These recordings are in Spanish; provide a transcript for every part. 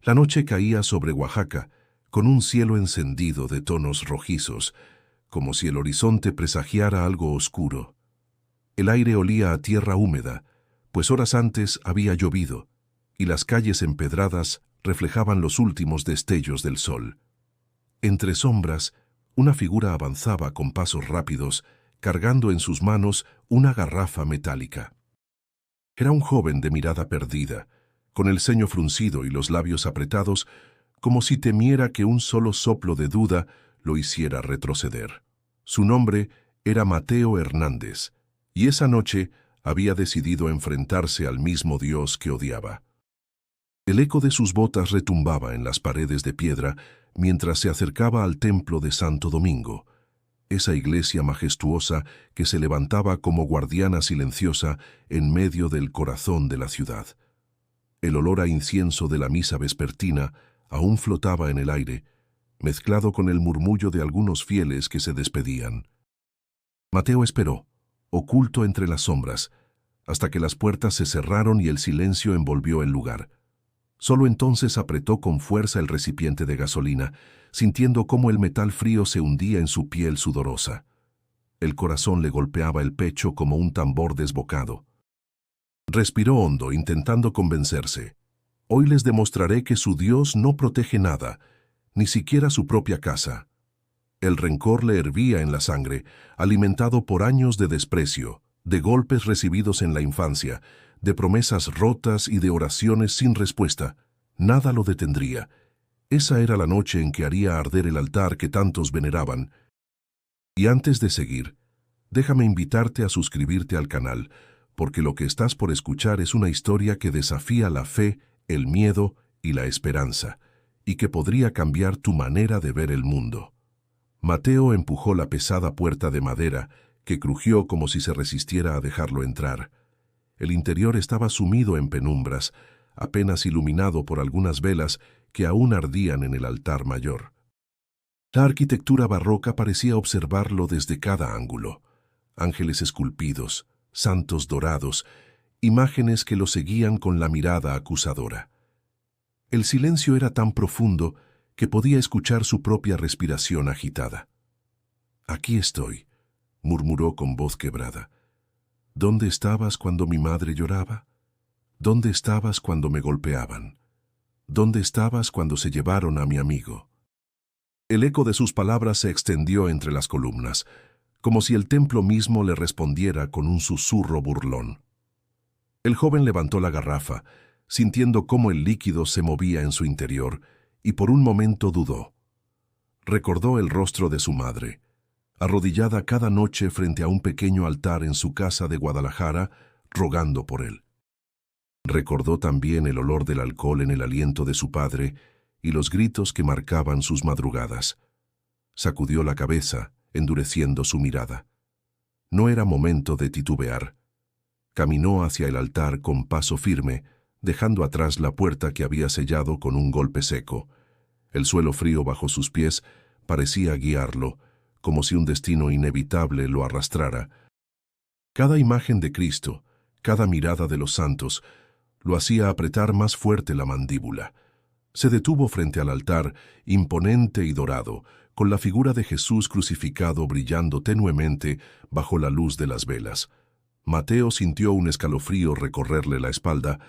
La noche caía sobre Oaxaca, con un cielo encendido de tonos rojizos, como si el horizonte presagiara algo oscuro. El aire olía a tierra húmeda, pues horas antes había llovido, y las calles empedradas reflejaban los últimos destellos del sol. Entre sombras, una figura avanzaba con pasos rápidos, cargando en sus manos una garrafa metálica. Era un joven de mirada perdida, con el ceño fruncido y los labios apretados, como si temiera que un solo soplo de duda lo hiciera retroceder. Su nombre era Mateo Hernández, y esa noche había decidido enfrentarse al mismo Dios que odiaba. El eco de sus botas retumbaba en las paredes de piedra mientras se acercaba al templo de Santo Domingo, esa iglesia majestuosa que se levantaba como guardiana silenciosa en medio del corazón de la ciudad. El olor a incienso de la misa vespertina aún flotaba en el aire, mezclado con el murmullo de algunos fieles que se despedían. Mateo esperó, oculto entre las sombras, hasta que las puertas se cerraron y el silencio envolvió el lugar. Solo entonces apretó con fuerza el recipiente de gasolina, sintiendo cómo el metal frío se hundía en su piel sudorosa. El corazón le golpeaba el pecho como un tambor desbocado. Respiró hondo, intentando convencerse. Hoy les demostraré que su Dios no protege nada, ni siquiera su propia casa. El rencor le hervía en la sangre, alimentado por años de desprecio, de golpes recibidos en la infancia, de promesas rotas y de oraciones sin respuesta. Nada lo detendría. Esa era la noche en que haría arder el altar que tantos veneraban. Y antes de seguir, déjame invitarte a suscribirte al canal, porque lo que estás por escuchar es una historia que desafía la fe, el miedo y la esperanza, y que podría cambiar tu manera de ver el mundo. Mateo empujó la pesada puerta de madera, que crujió como si se resistiera a dejarlo entrar. El interior estaba sumido en penumbras, apenas iluminado por algunas velas que aún ardían en el altar mayor. La arquitectura barroca parecía observarlo desde cada ángulo. Ángeles esculpidos, santos dorados, imágenes que lo seguían con la mirada acusadora. El silencio era tan profundo que podía escuchar su propia respiración agitada. «Aquí estoy», murmuró con voz quebrada. «¿Dónde estabas cuando mi madre lloraba? ¿Dónde estabas cuando me golpeaban? ¿Dónde estabas cuando se llevaron a mi amigo?» El eco de sus palabras se extendió entre las columnas, como si el templo mismo le respondiera con un susurro burlón. El joven levantó la garrafa, sintiendo cómo el líquido se movía en su interior, y por un momento dudó. Recordó el rostro de su madre, arrodillada cada noche frente a un pequeño altar en su casa de Guadalajara, rogando por él. Recordó también el olor del alcohol en el aliento de su padre y los gritos que marcaban sus madrugadas. Sacudió la cabeza, endureciendo su mirada. No era momento de titubear. Caminó hacia el altar con paso firme, dejando atrás la puerta que había sellado con un golpe seco. El suelo frío bajo sus pies parecía guiarlo, como si un destino inevitable lo arrastrara. Cada imagen de Cristo, cada mirada de los santos, lo hacía apretar más fuerte la mandíbula. Se detuvo frente al altar, imponente y dorado, con la figura de Jesús crucificado brillando tenuemente bajo la luz de las velas. Mateo sintió un escalofrío recorrerle la espalda,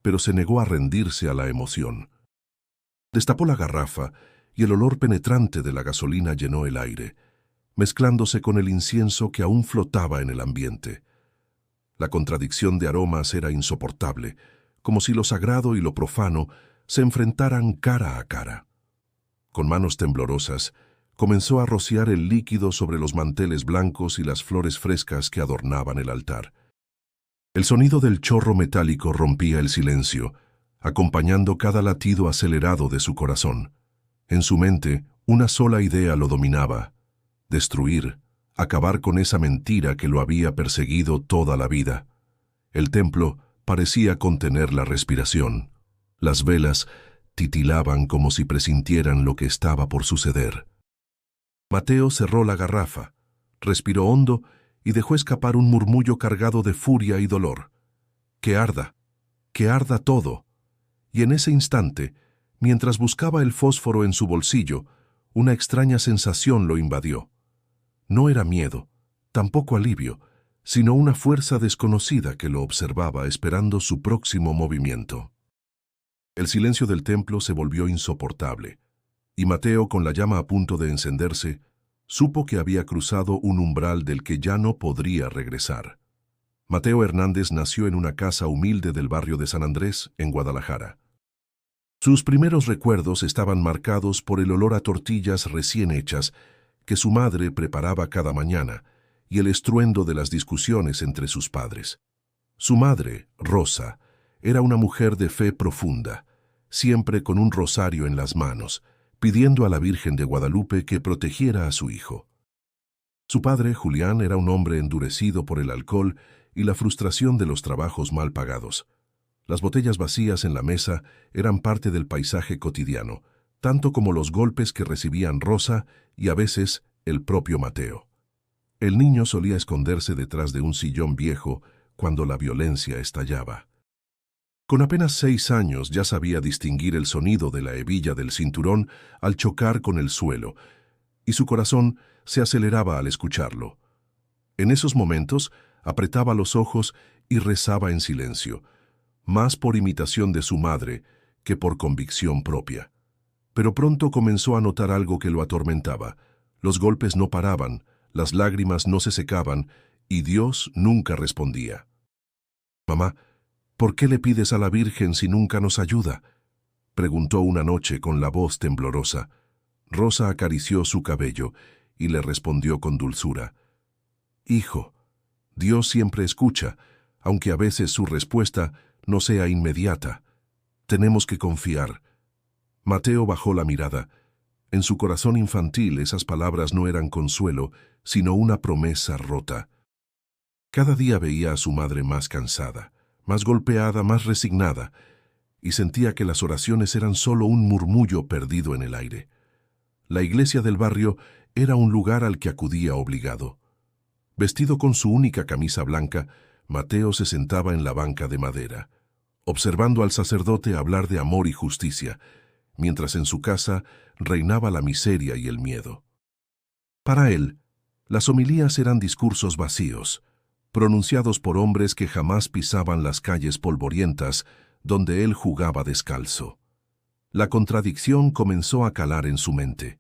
pero se negó a rendirse a la emoción. Destapó la garrafa y el olor penetrante de la gasolina llenó el aire, mezclándose con el incienso que aún flotaba en el ambiente. La contradicción de aromas era insoportable, como si lo sagrado y lo profano se enfrentaran cara a cara. Con manos temblorosas, comenzó a rociar el líquido sobre los manteles blancos y las flores frescas que adornaban el altar. El sonido del chorro metálico rompía el silencio, acompañando cada latido acelerado de su corazón. En su mente, una sola idea lo dominaba: destruir, acabar con esa mentira que lo había perseguido toda la vida. El templo parecía contener la respiración. Las velas titilaban como si presintieran lo que estaba por suceder. Mateo cerró la garrafa, respiró hondo y dejó escapar un murmullo cargado de furia y dolor. Que arda todo. Y en ese instante, Mientras buscaba el fósforo en su bolsillo, una extraña sensación lo invadió. No era miedo, tampoco alivio, sino una fuerza desconocida que lo observaba esperando su próximo movimiento. El silencio del templo se volvió insoportable, y Mateo, con la llama a punto de encenderse, supo que había cruzado un umbral del que ya no podría regresar. Mateo Hernández nació en una casa humilde del barrio de San Andrés, en Guadalajara. Sus primeros recuerdos estaban marcados por el olor a tortillas recién hechas que su madre preparaba cada mañana y el estruendo de las discusiones entre sus padres. Su madre, Rosa, era una mujer de fe profunda, siempre con un rosario en las manos, pidiendo a la Virgen de Guadalupe que protegiera a su hijo. Su padre, Julián, era un hombre endurecido por el alcohol y la frustración de los trabajos mal pagados. Las botellas vacías en la mesa eran parte del paisaje cotidiano, tanto como los golpes que recibían Rosa y a veces el propio Mateo. El niño solía esconderse detrás de un sillón viejo cuando la violencia estallaba. Con apenas 6 años ya sabía distinguir el sonido de la hebilla del cinturón al chocar con el suelo, y su corazón se aceleraba al escucharlo. En esos momentos apretaba los ojos y rezaba en silencio, más por imitación de su madre que por convicción propia. Pero pronto comenzó a notar algo que lo atormentaba. Los golpes no paraban, las lágrimas no se secaban, y Dios nunca respondía. «Mamá, ¿por qué le pides a la Virgen si nunca nos ayuda?», preguntó una noche con la voz temblorosa. Rosa acarició su cabello y le respondió con dulzura: «Hijo, Dios siempre escucha, aunque a veces su respuesta no sea inmediata. Tenemos que confiar». Mateo bajó la mirada. En su corazón infantil esas palabras no eran consuelo, sino una promesa rota. Cada día veía a su madre más cansada, más golpeada, más resignada, y sentía que las oraciones eran solo un murmullo perdido en el aire. La iglesia del barrio era un lugar al que acudía obligado. Vestido con su única camisa blanca, Mateo se sentaba en la banca de madera, observando al sacerdote hablar de amor y justicia, mientras en su casa reinaba la miseria y el miedo. Para él, las homilías eran discursos vacíos, pronunciados por hombres que jamás pisaban las calles polvorientas donde él jugaba descalzo. La contradicción comenzó a calar en su mente.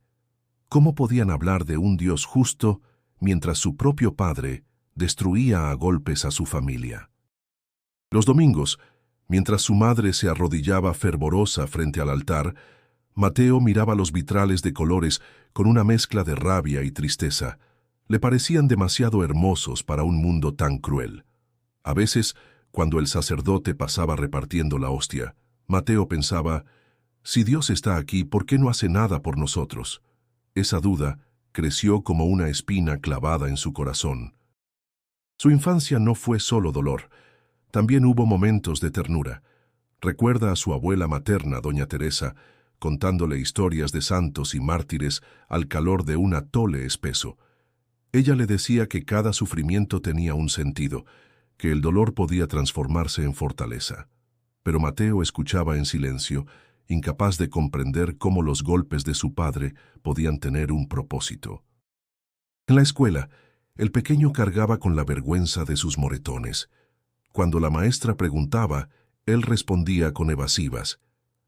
¿Cómo podían hablar de un Dios justo mientras su propio padre destruía a golpes a su familia? Los domingos, mientras su madre se arrodillaba fervorosa frente al altar, Mateo miraba los vitrales de colores con una mezcla de rabia y tristeza. Le parecían demasiado hermosos para un mundo tan cruel. A veces, cuando el sacerdote pasaba repartiendo la hostia, Mateo pensaba: si Dios está aquí, ¿por qué no hace nada por nosotros? Esa duda creció como una espina clavada en su corazón. Su infancia no fue solo dolor, también hubo momentos de ternura. Recuerda a su abuela materna, doña Teresa, contándole historias de santos y mártires al calor de un atole espeso. Ella le decía que cada sufrimiento tenía un sentido, que el dolor podía transformarse en fortaleza. Pero Mateo escuchaba en silencio, incapaz de comprender cómo los golpes de su padre podían tener un propósito. En la escuela, el pequeño cargaba con la vergüenza de sus moretones. Cuando la maestra preguntaba, él respondía con evasivas.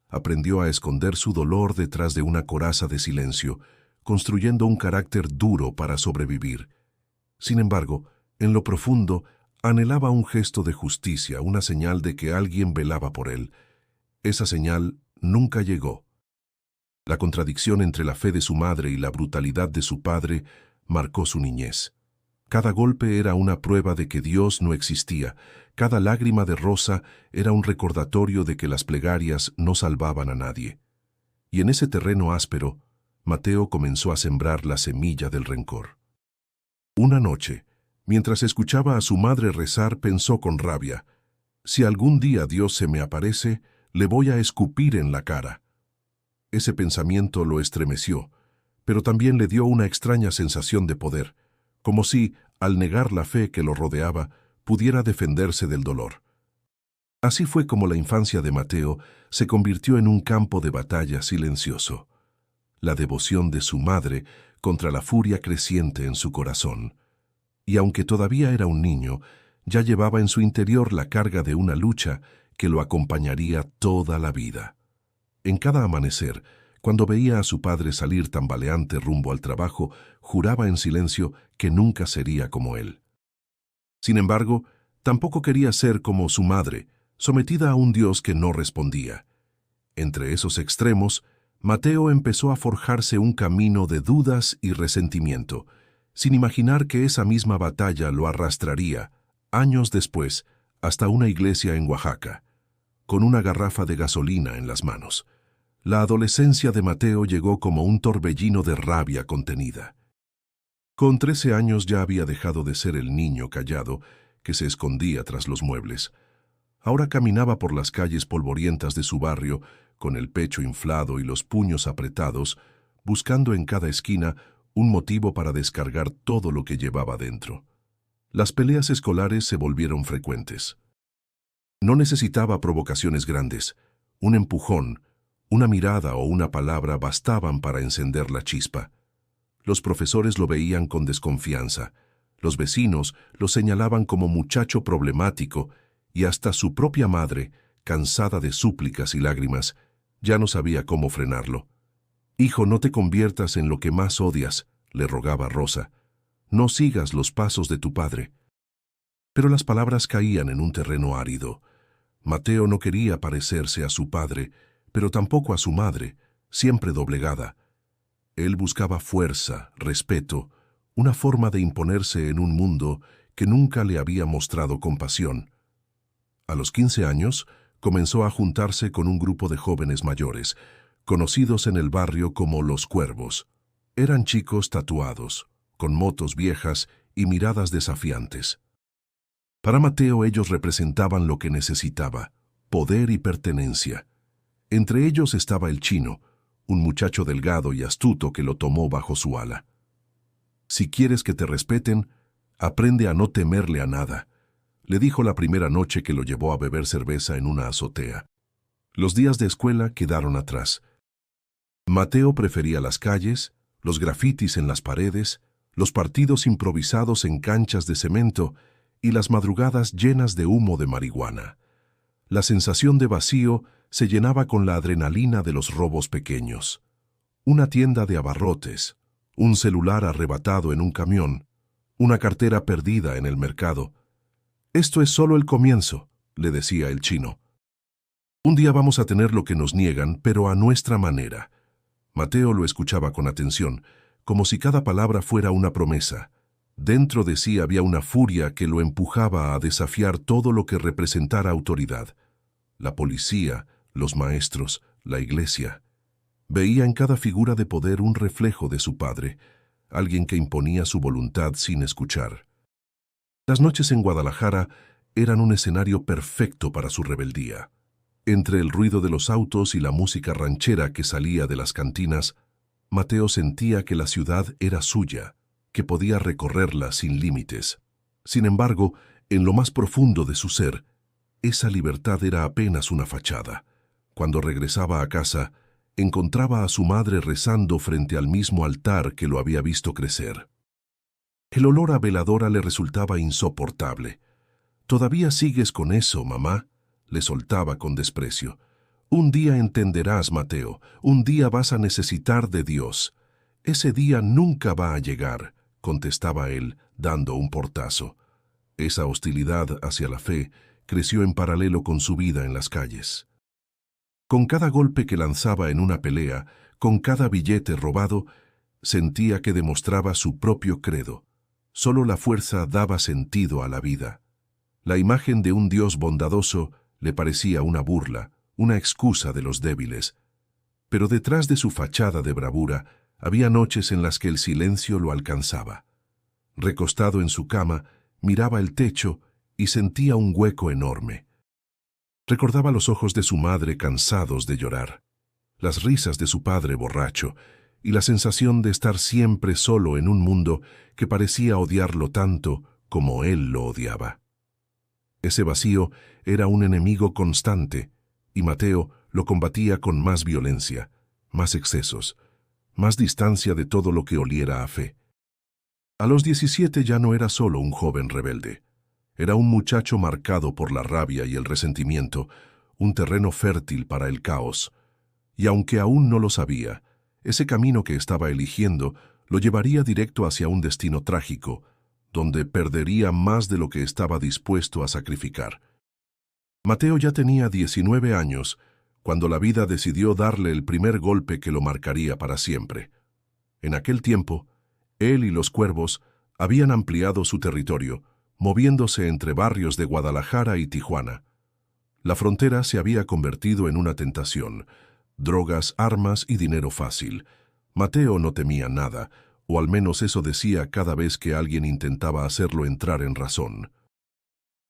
Aprendió a esconder su dolor detrás de una coraza de silencio, construyendo un carácter duro para sobrevivir. Sin embargo, en lo profundo, anhelaba un gesto de justicia, una señal de que alguien velaba por él. Esa señal nunca llegó. La contradicción entre la fe de su madre y la brutalidad de su padre marcó su niñez. Cada golpe era una prueba de que Dios no existía. Cada lágrima de Rosa era un recordatorio de que las plegarias no salvaban a nadie. Y en ese terreno áspero, Mateo comenzó a sembrar la semilla del rencor. Una noche, mientras escuchaba a su madre rezar, pensó con rabia: si algún día Dios se me aparece, le voy a escupir en la cara. Ese pensamiento lo estremeció, pero también le dio una extraña sensación de poder, como si, al negar la fe que lo rodeaba, pudiera defenderse del dolor. Así fue como la infancia de Mateo se convirtió en un campo de batalla silencioso. La devoción de su madre contra la furia creciente en su corazón. Y aunque todavía era un niño, ya llevaba en su interior la carga de una lucha que lo acompañaría toda la vida. En cada amanecer, cuando veía a su padre salir tambaleante rumbo al trabajo, juraba en silencio que nunca sería como él. Sin embargo, tampoco quería ser como su madre, sometida a un Dios que no respondía. Entre esos extremos, Mateo empezó a forjarse un camino de dudas y resentimiento, sin imaginar que esa misma batalla lo arrastraría, años después, hasta una iglesia en Oaxaca, con una garrafa de gasolina en las manos. La adolescencia de Mateo llegó como un torbellino de rabia contenida. Con 13 años ya había dejado de ser el niño callado que se escondía tras los muebles. Ahora caminaba por las calles polvorientas de su barrio, con el pecho inflado y los puños apretados, buscando en cada esquina un motivo para descargar todo lo que llevaba dentro. Las peleas escolares se volvieron frecuentes. No necesitaba provocaciones grandes. Un empujón, una mirada o una palabra bastaban para encender la chispa. Los profesores lo veían con desconfianza. Los vecinos lo señalaban como muchacho problemático y hasta su propia madre, cansada de súplicas y lágrimas, ya no sabía cómo frenarlo. «Hijo, no te conviertas en lo que más odias», le rogaba Rosa. «No sigas los pasos de tu padre». Pero las palabras caían en un terreno árido. Mateo no quería parecerse a su padre, pero tampoco a su madre, siempre doblegada. Él buscaba fuerza, respeto, una forma de imponerse en un mundo que nunca le había mostrado compasión. A los 15 años, comenzó a juntarse con un grupo de jóvenes mayores, conocidos en el barrio como los Cuervos. Eran chicos tatuados, con motos viejas y miradas desafiantes. Para Mateo ellos representaban lo que necesitaba, poder y pertenencia. Entre ellos estaba el Chino, un muchacho delgado y astuto que lo tomó bajo su ala. «Si quieres que te respeten, aprende a no temerle a nada», le dijo la primera noche que lo llevó a beber cerveza en una azotea. Los días de escuela quedaron atrás. Mateo prefería las calles, los grafitis en las paredes, los partidos improvisados en canchas de cemento y las madrugadas llenas de humo de marihuana. La sensación de vacío se llenaba con la adrenalina de los robos pequeños. Una tienda de abarrotes, un celular arrebatado en un camión, una cartera perdida en el mercado. «Esto es solo el comienzo», le decía el Chino. «Un día vamos a tener lo que nos niegan, pero a nuestra manera». Mateo lo escuchaba con atención, como si cada palabra fuera una promesa. Dentro de sí había una furia que lo empujaba a desafiar todo lo que representara autoridad. La policía, los maestros, la iglesia. Veía en cada figura de poder un reflejo de su padre, alguien que imponía su voluntad sin escuchar. Las noches en Guadalajara eran un escenario perfecto para su rebeldía. Entre el ruido de los autos y la música ranchera que salía de las cantinas, Mateo sentía que la ciudad era suya, que podía recorrerla sin límites. Sin embargo, en lo más profundo de su ser, esa libertad era apenas una fachada. Cuando regresaba a casa, encontraba a su madre rezando frente al mismo altar que lo había visto crecer. El olor a veladora le resultaba insoportable. «¿Todavía sigues con eso, mamá?», le soltaba con desprecio. «Un día entenderás, Mateo, un día vas a necesitar de Dios». «Ese día nunca va a llegar», contestaba él, dando un portazo. Esa hostilidad hacia la fe creció en paralelo con su vida en las calles. Con cada golpe que lanzaba en una pelea, con cada billete robado, sentía que demostraba su propio credo. Solo la fuerza daba sentido a la vida. La imagen de un Dios bondadoso le parecía una burla, una excusa de los débiles. Pero detrás de su fachada de bravura había noches en las que el silencio lo alcanzaba. Recostado en su cama, miraba el techo y sentía un hueco enorme. Recordaba los ojos de su madre cansados de llorar, las risas de su padre borracho y la sensación de estar siempre solo en un mundo que parecía odiarlo tanto como él lo odiaba. Ese vacío era un enemigo constante, y Mateo lo combatía con más violencia, más excesos, más distancia de todo lo que oliera a fe. A los 17 ya no era solo un joven rebelde. Era un muchacho marcado por la rabia y el resentimiento, un terreno fértil para el caos. Y aunque aún no lo sabía, ese camino que estaba eligiendo lo llevaría directo hacia un destino trágico, donde perdería más de lo que estaba dispuesto a sacrificar. Mateo ya tenía 19 años cuando la vida decidió darle el primer golpe que lo marcaría para siempre. En aquel tiempo, él y los Cuervos habían ampliado su territorio, moviéndose entre barrios de Guadalajara y Tijuana. La frontera se había convertido en una tentación: drogas, armas y dinero fácil. Mateo no temía nada, o al menos eso decía cada vez que alguien intentaba hacerlo entrar en razón.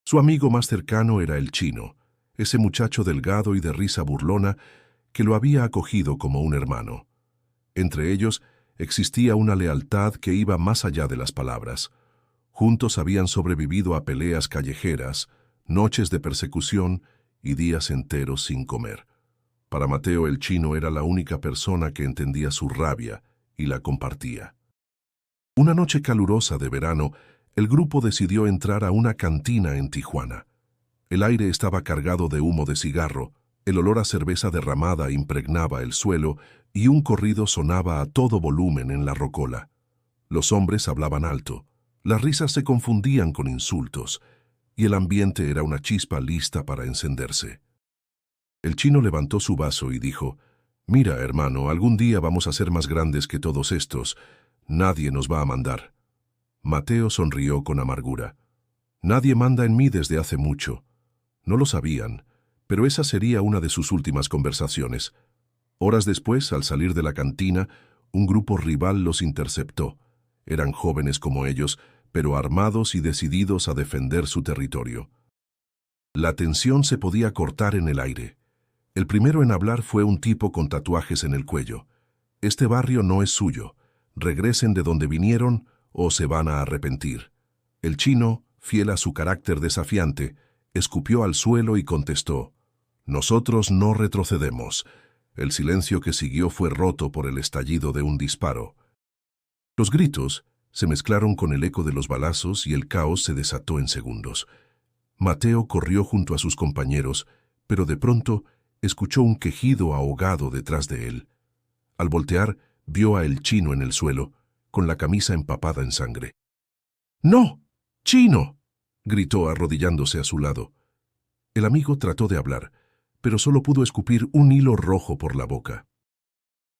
Su amigo más cercano era el Chino, ese muchacho delgado y de risa burlona que lo había acogido como un hermano. Entre ellos existía una lealtad que iba más allá de las palabras. Juntos habían sobrevivido a peleas callejeras, noches de persecución y días enteros sin comer. Para Mateo, el Chino era la única persona que entendía su rabia y la compartía. Una noche calurosa de verano, el grupo decidió entrar a una cantina en Tijuana. El aire estaba cargado de humo de cigarro, el olor a cerveza derramada impregnaba el suelo y un corrido sonaba a todo volumen en la rocola. Los hombres hablaban alto, las risas se confundían con insultos, y el ambiente era una chispa lista para encenderse. El Chino levantó su vaso y dijo: «Mira, hermano, algún día vamos a ser más grandes que todos estos. Nadie nos va a mandar». Mateo sonrió con amargura. «Nadie manda en mí desde hace mucho». No lo sabían, pero esa sería una de sus últimas conversaciones. Horas después, al salir de la cantina, un grupo rival los interceptó. Eran jóvenes como ellos, pero armados y decididos a defender su territorio. La tensión se podía cortar en el aire. El primero en hablar fue un tipo con tatuajes en el cuello. «Este barrio no es suyo. Regresen de donde vinieron o se van a arrepentir». El Chino, fiel a su carácter desafiante, escupió al suelo y contestó: «Nosotros no retrocedemos». El silencio que siguió fue roto por el estallido de un disparo. Los gritos se mezclaron con el eco de los balazos y el caos se desató en segundos. Mateo corrió junto a sus compañeros, pero de pronto escuchó un quejido ahogado detrás de él. Al voltear, vio a el Chino en el suelo, con la camisa empapada en sangre. «¡No! ¡Chino!», gritó arrodillándose a su lado. El amigo trató de hablar, pero solo pudo escupir un hilo rojo por la boca.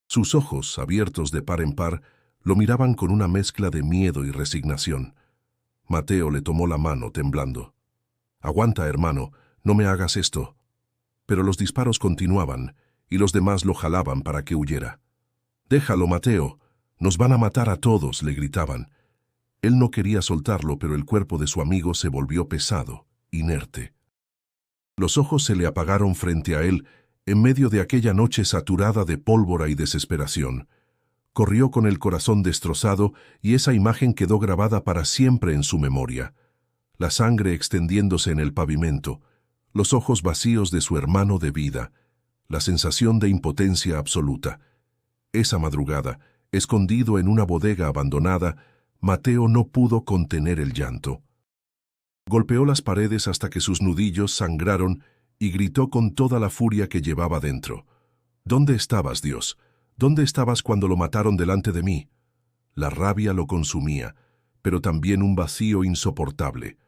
Sus ojos, abiertos de par en par, lo miraban con una mezcla de miedo y resignación. Mateo le tomó la mano, temblando. «Aguanta, hermano, no me hagas esto». Pero los disparos continuaban, y los demás lo jalaban para que huyera. «Déjalo, Mateo, nos van a matar a todos», le gritaban. Él no quería soltarlo, pero el cuerpo de su amigo se volvió pesado, inerte. Los ojos se le apagaron frente a él, en medio de aquella noche saturada de pólvora y desesperación. Corrió con el corazón destrozado y esa imagen quedó grabada para siempre en su memoria. La sangre extendiéndose en el pavimento, los ojos vacíos de su hermano de vida, la sensación de impotencia absoluta. Esa madrugada, escondido en una bodega abandonada, Mateo no pudo contener el llanto. Golpeó las paredes hasta que sus nudillos sangraron y gritó con toda la furia que llevaba dentro: «¿Dónde estabas, Dios? ¿Dónde estabas cuando lo mataron delante de mí?». La rabia lo consumía, pero también un vacío insoportable.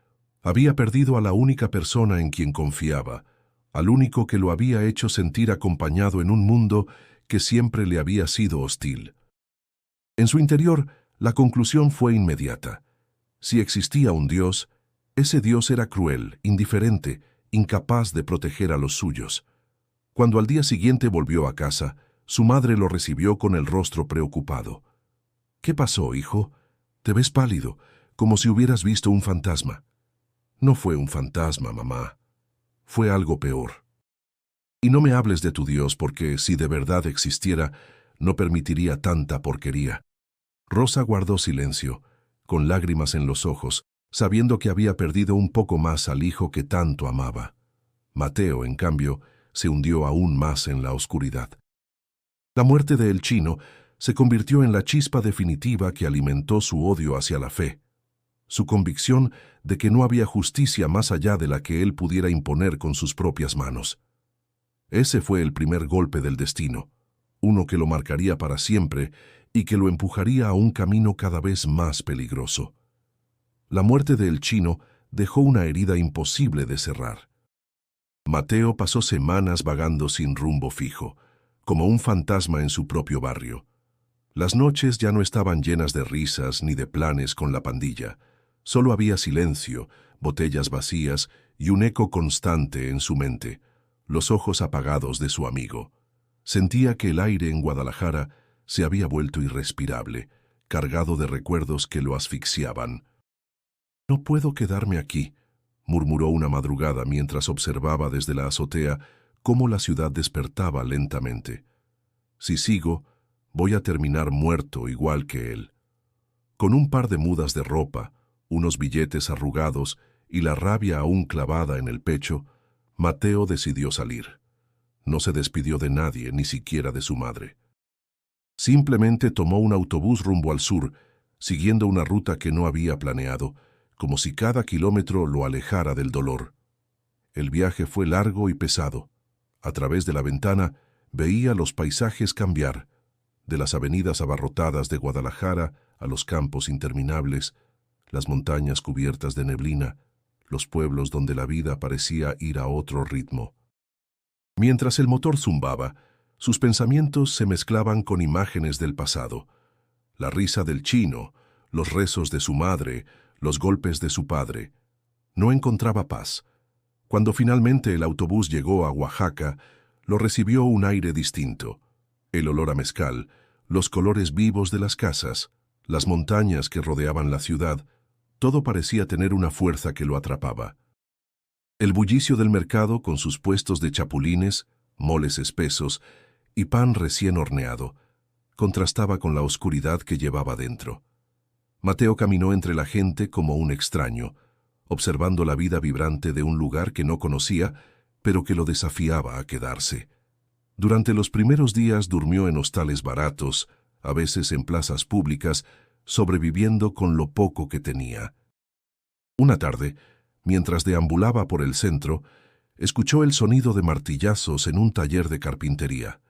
Había perdido a la única persona en quien confiaba, al único que lo había hecho sentir acompañado en un mundo que siempre le había sido hostil. En su interior, la conclusión fue inmediata. Si existía un Dios, ese Dios era cruel, indiferente, incapaz de proteger a los suyos. Cuando al día siguiente volvió a casa, su madre lo recibió con el rostro preocupado. «¿Qué pasó, hijo? Te ves pálido, como si hubieras visto un fantasma». «No fue un fantasma, mamá. Fue algo peor. Y no me hables de tu Dios, porque si de verdad existiera, no permitiría tanta porquería». Rosa guardó silencio, con lágrimas en los ojos, sabiendo que había perdido un poco más al hijo que tanto amaba. Mateo, en cambio, se hundió aún más en la oscuridad. La muerte de El Chino se convirtió en la chispa definitiva que alimentó su odio hacia la fe, su convicción de que no había justicia más allá de la que él pudiera imponer con sus propias manos. Ese fue el primer golpe del destino, uno que lo marcaría para siempre y que lo empujaría a un camino cada vez más peligroso. La muerte de El Chino dejó una herida imposible de cerrar. Mateo pasó semanas vagando sin rumbo fijo, como un fantasma en su propio barrio. Las noches ya no estaban llenas de risas ni de planes con la pandilla. Solo había silencio, botellas vacías y un eco constante en su mente, los ojos apagados de su amigo. Sentía que el aire en Guadalajara se había vuelto irrespirable, cargado de recuerdos que lo asfixiaban. «No puedo quedarme aquí», murmuró una madrugada mientras observaba desde la azotea cómo la ciudad despertaba lentamente. «Si sigo, voy a terminar muerto igual que él». Con un par de mudas de ropa, unos billetes arrugados y la rabia aún clavada en el pecho, Mateo decidió salir. No se despidió de nadie, ni siquiera de su madre. Simplemente tomó un autobús rumbo al sur, siguiendo una ruta que no había planeado, como si cada kilómetro lo alejara del dolor. El viaje fue largo y pesado. A través de la ventana veía los paisajes cambiar, de las avenidas abarrotadas de Guadalajara a los campos interminables, las montañas cubiertas de neblina, los pueblos donde la vida parecía ir a otro ritmo. Mientras el motor zumbaba, sus pensamientos se mezclaban con imágenes del pasado. La risa del chino, los rezos de su madre, los golpes de su padre. No encontraba paz. Cuando finalmente el autobús llegó a Oaxaca, lo recibió un aire distinto. El olor a mezcal, los colores vivos de las casas, las montañas que rodeaban la ciudad, todo parecía tener una fuerza que lo atrapaba. El bullicio del mercado con sus puestos de chapulines, moles espesos y pan recién horneado, contrastaba con la oscuridad que llevaba dentro. Mateo caminó entre la gente como un extraño, observando la vida vibrante de un lugar que no conocía, pero que lo desafiaba a quedarse. Durante los primeros días durmió en hostales baratos, a veces en plazas públicas, sobreviviendo con lo poco que tenía. Una tarde, mientras deambulaba por el centro, escuchó el sonido de martillazos en un taller de carpintería.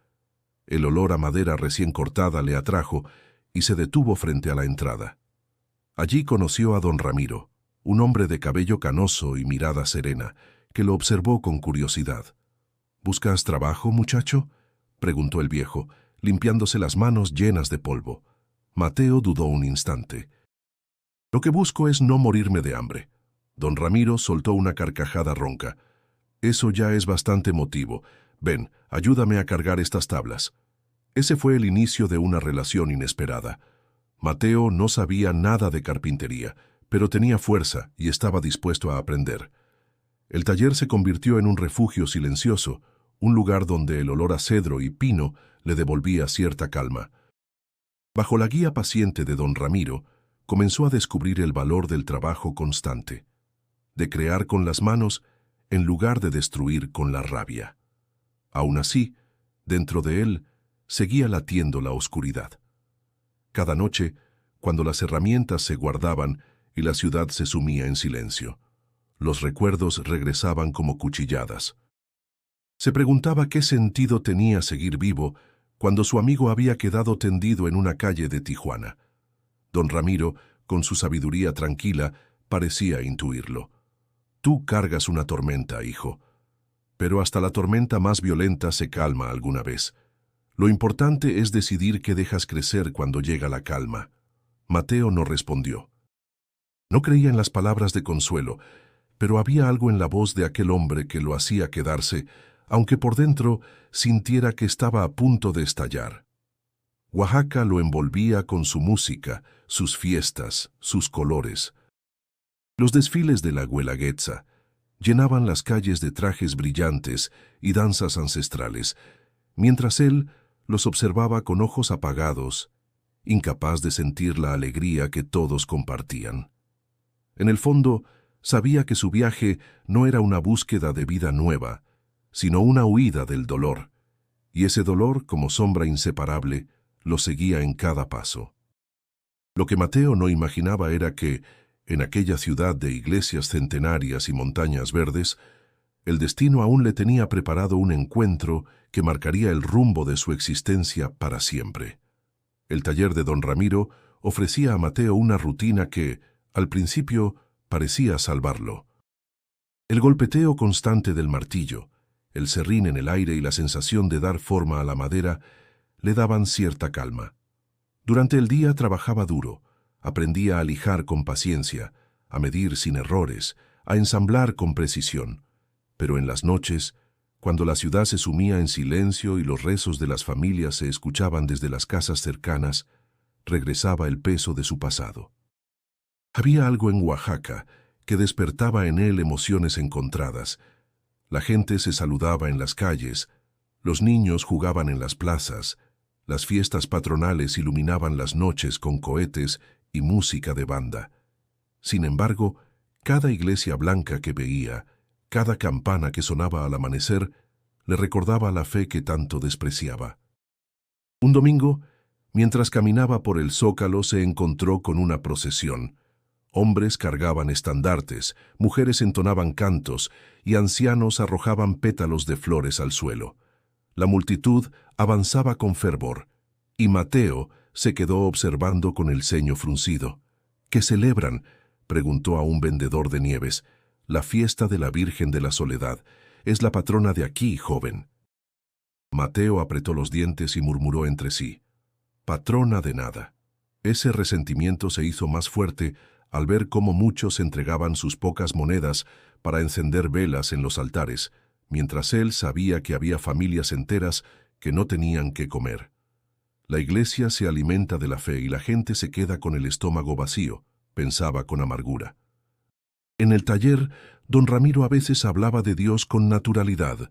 El olor a madera recién cortada le atrajo y se detuvo frente a la entrada. Allí conoció a don Ramiro, un hombre de cabello canoso y mirada serena, que lo observó con curiosidad. «¿Buscas trabajo, muchacho?», preguntó el viejo, limpiándose las manos llenas de polvo. Mateo dudó un instante. «Lo que busco es no morirme de hambre». Don Ramiro soltó una carcajada ronca. «Eso ya es bastante motivo. Ven, ayúdame a cargar estas tablas». Ese fue el inicio de una relación inesperada. Mateo no sabía nada de carpintería, pero tenía fuerza y estaba dispuesto a aprender. El taller se convirtió en un refugio silencioso, un lugar donde el olor a cedro y pino le devolvía cierta calma. Bajo la guía paciente de don Ramiro, comenzó a descubrir el valor del trabajo constante, de crear con las manos en lugar de destruir con la rabia. Aún así, dentro de él, seguía latiendo la oscuridad. Cada noche, cuando las herramientas se guardaban y la ciudad se sumía en silencio, los recuerdos regresaban como cuchilladas. Se preguntaba qué sentido tenía seguir vivo cuando su amigo había quedado tendido en una calle de Tijuana. Don Ramiro, con su sabiduría tranquila, parecía intuirlo. «Tú cargas una tormenta, hijo. Pero hasta la tormenta más violenta se calma alguna vez. Lo importante es decidir qué dejas crecer cuando llega la calma». Mateo no respondió. No creía en las palabras de consuelo, pero había algo en la voz de aquel hombre que lo hacía quedarse, aunque por dentro sintiera que estaba a punto de estallar. Oaxaca lo envolvía con su música, sus fiestas, sus colores. Los desfiles de la Guelaguetza llenaban las calles de trajes brillantes y danzas ancestrales, mientras él los observaba con ojos apagados, incapaz de sentir la alegría que todos compartían. En el fondo, sabía que su viaje no era una búsqueda de vida nueva, sino una huida del dolor, y ese dolor, como sombra inseparable, lo seguía en cada paso. Lo que Mateo no imaginaba era que, en aquella ciudad de iglesias centenarias y montañas verdes, el destino aún le tenía preparado un encuentro que marcaría el rumbo de su existencia para siempre. El taller de don Ramiro ofrecía a Mateo una rutina que, al principio, parecía salvarlo. El golpeteo constante del martillo, el serrín en el aire y la sensación de dar forma a la madera le daban cierta calma. Durante el día trabajaba duro, aprendía a lijar con paciencia, a medir sin errores, a ensamblar con precisión. Pero en las noches, cuando la ciudad se sumía en silencio y los rezos de las familias se escuchaban desde las casas cercanas, regresaba el peso de su pasado. Había algo en Oaxaca que despertaba en él emociones encontradas. La gente se saludaba en las calles, los niños jugaban en las plazas, las fiestas patronales iluminaban las noches con cohetes y música de banda. Sin embargo, cada iglesia blanca que veía, cada campana que sonaba al amanecer, le recordaba la fe que tanto despreciaba. Un domingo, mientras caminaba por el Zócalo, se encontró con una procesión. Hombres cargaban estandartes, mujeres entonaban cantos y ancianos arrojaban pétalos de flores al suelo. La multitud avanzaba con fervor, y Mateo se quedó observando con el ceño fruncido. ¿Qué celebran?, preguntó a un vendedor de nieves. La fiesta de la Virgen de la Soledad. Es la patrona de aquí, joven. Mateo apretó los dientes y murmuró entre sí: patrona de nada. Ese resentimiento se hizo más fuerte al ver cómo muchos entregaban sus pocas monedas para encender velas en los altares, mientras él sabía que había familias enteras que no tenían qué comer. La iglesia se alimenta de la fe y la gente se queda con el estómago vacío, pensaba con amargura. En el taller, don Ramiro a veces hablaba de Dios con naturalidad.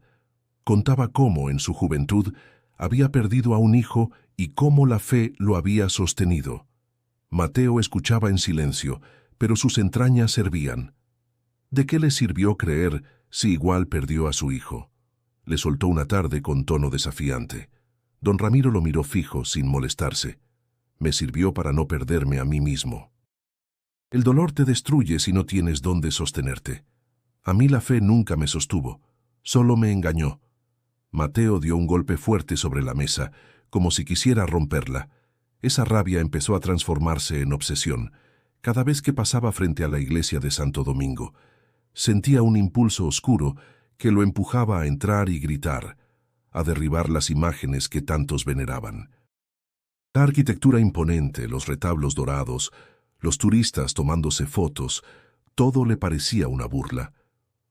Contaba cómo, en su juventud, había perdido a un hijo y cómo la fe lo había sostenido. Mateo escuchaba en silencio, pero sus entrañas hervían. ¿De qué le sirvió creer si igual perdió a su hijo? Le soltó una tarde con tono desafiante. Don Ramiro lo miró fijo, sin molestarse. Me sirvió para no perderme a mí mismo. El dolor te destruye si no tienes dónde sostenerte. A mí la fe nunca me sostuvo, solo me engañó. Mateo dio un golpe fuerte sobre la mesa, como si quisiera romperla. Esa rabia empezó a transformarse en obsesión. Cada vez que pasaba frente a la iglesia de Santo Domingo, sentía un impulso oscuro que lo empujaba a entrar y gritar, a derribar las imágenes que tantos veneraban. La arquitectura imponente, los retablos dorados, los turistas tomándose fotos, todo le parecía una burla.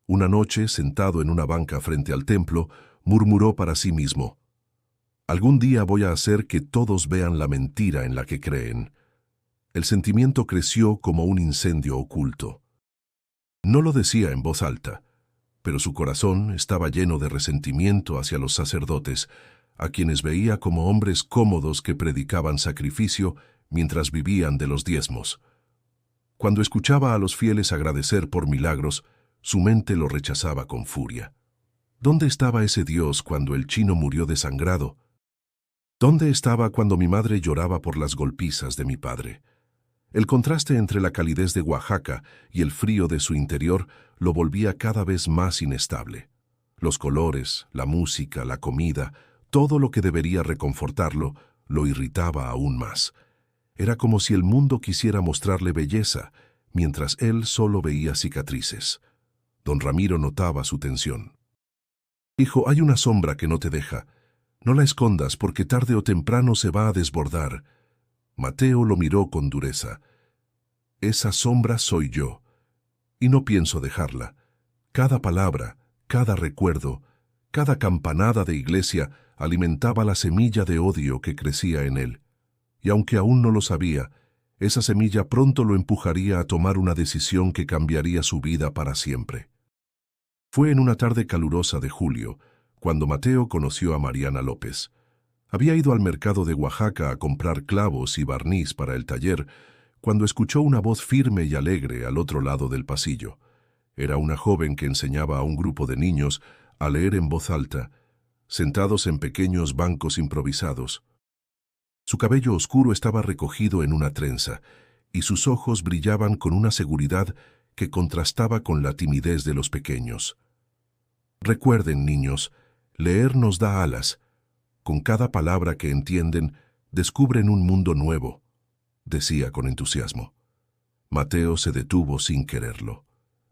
Una noche, sentado en una banca frente al templo, murmuró para sí mismo: algún día voy a hacer que todos vean la mentira en la que creen. El sentimiento creció como un incendio oculto. No lo decía en voz alta, pero su corazón estaba lleno de resentimiento hacia los sacerdotes, a quienes veía como hombres cómodos que predicaban sacrificio mientras vivían de los diezmos. Cuando escuchaba a los fieles agradecer por milagros, su mente lo rechazaba con furia. ¿Dónde estaba ese Dios cuando el chino murió desangrado? ¿Dónde estaba cuando mi madre lloraba por las golpizas de mi padre? El contraste entre la calidez de Oaxaca y el frío de su interior lo volvía cada vez más inestable. Los colores, la música, la comida, todo lo que debería reconfortarlo, lo irritaba aún más. Era como si el mundo quisiera mostrarle belleza, mientras él solo veía cicatrices. Don Ramiro notaba su tensión. «Hijo, hay una sombra que no te deja. No la escondas porque tarde o temprano se va a desbordar». Mateo lo miró con dureza. «Esa sombra soy yo, y no pienso dejarla. Cada palabra, cada recuerdo, cada campanada de iglesia alimentaba la semilla de odio que crecía en él. Y aunque aún no lo sabía, esa semilla pronto lo empujaría a tomar una decisión que cambiaría su vida para siempre». Fue en una tarde calurosa de julio, cuando Mateo conoció a Mariana López. Había ido al mercado de Oaxaca a comprar clavos y barniz para el taller, cuando escuchó una voz firme y alegre al otro lado del pasillo. Era una joven que enseñaba a un grupo de niños a leer en voz alta, sentados en pequeños bancos improvisados. Su cabello oscuro estaba recogido en una trenza, y sus ojos brillaban con una seguridad que contrastaba con la timidez de los pequeños. Recuerden, niños, leer nos da alas. Con cada palabra que entienden, descubren un mundo nuevo, decía con entusiasmo. Mateo se detuvo sin quererlo.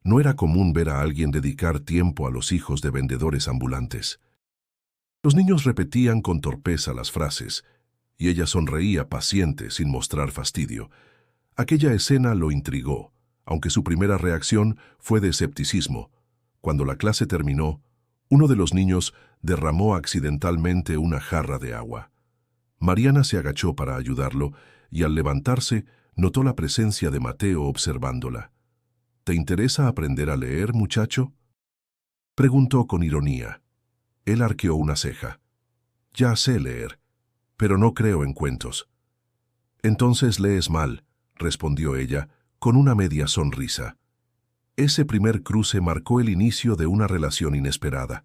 No era común ver a alguien dedicar tiempo a los hijos de vendedores ambulantes. Los niños repetían con torpeza las frases, y ella sonreía paciente sin mostrar fastidio. Aquella escena lo intrigó, aunque su primera reacción fue de escepticismo. Cuando la clase terminó, uno de los niños derramó accidentalmente una jarra de agua. Mariana se agachó para ayudarlo y al levantarse notó la presencia de Mateo observándola. ¿Te interesa aprender a leer, muchacho?, preguntó con ironía. Él arqueó una ceja. Ya sé leer, pero no creo en cuentos. Entonces lees mal, respondió ella, con una media sonrisa. Ese primer cruce marcó el inicio de una relación inesperada.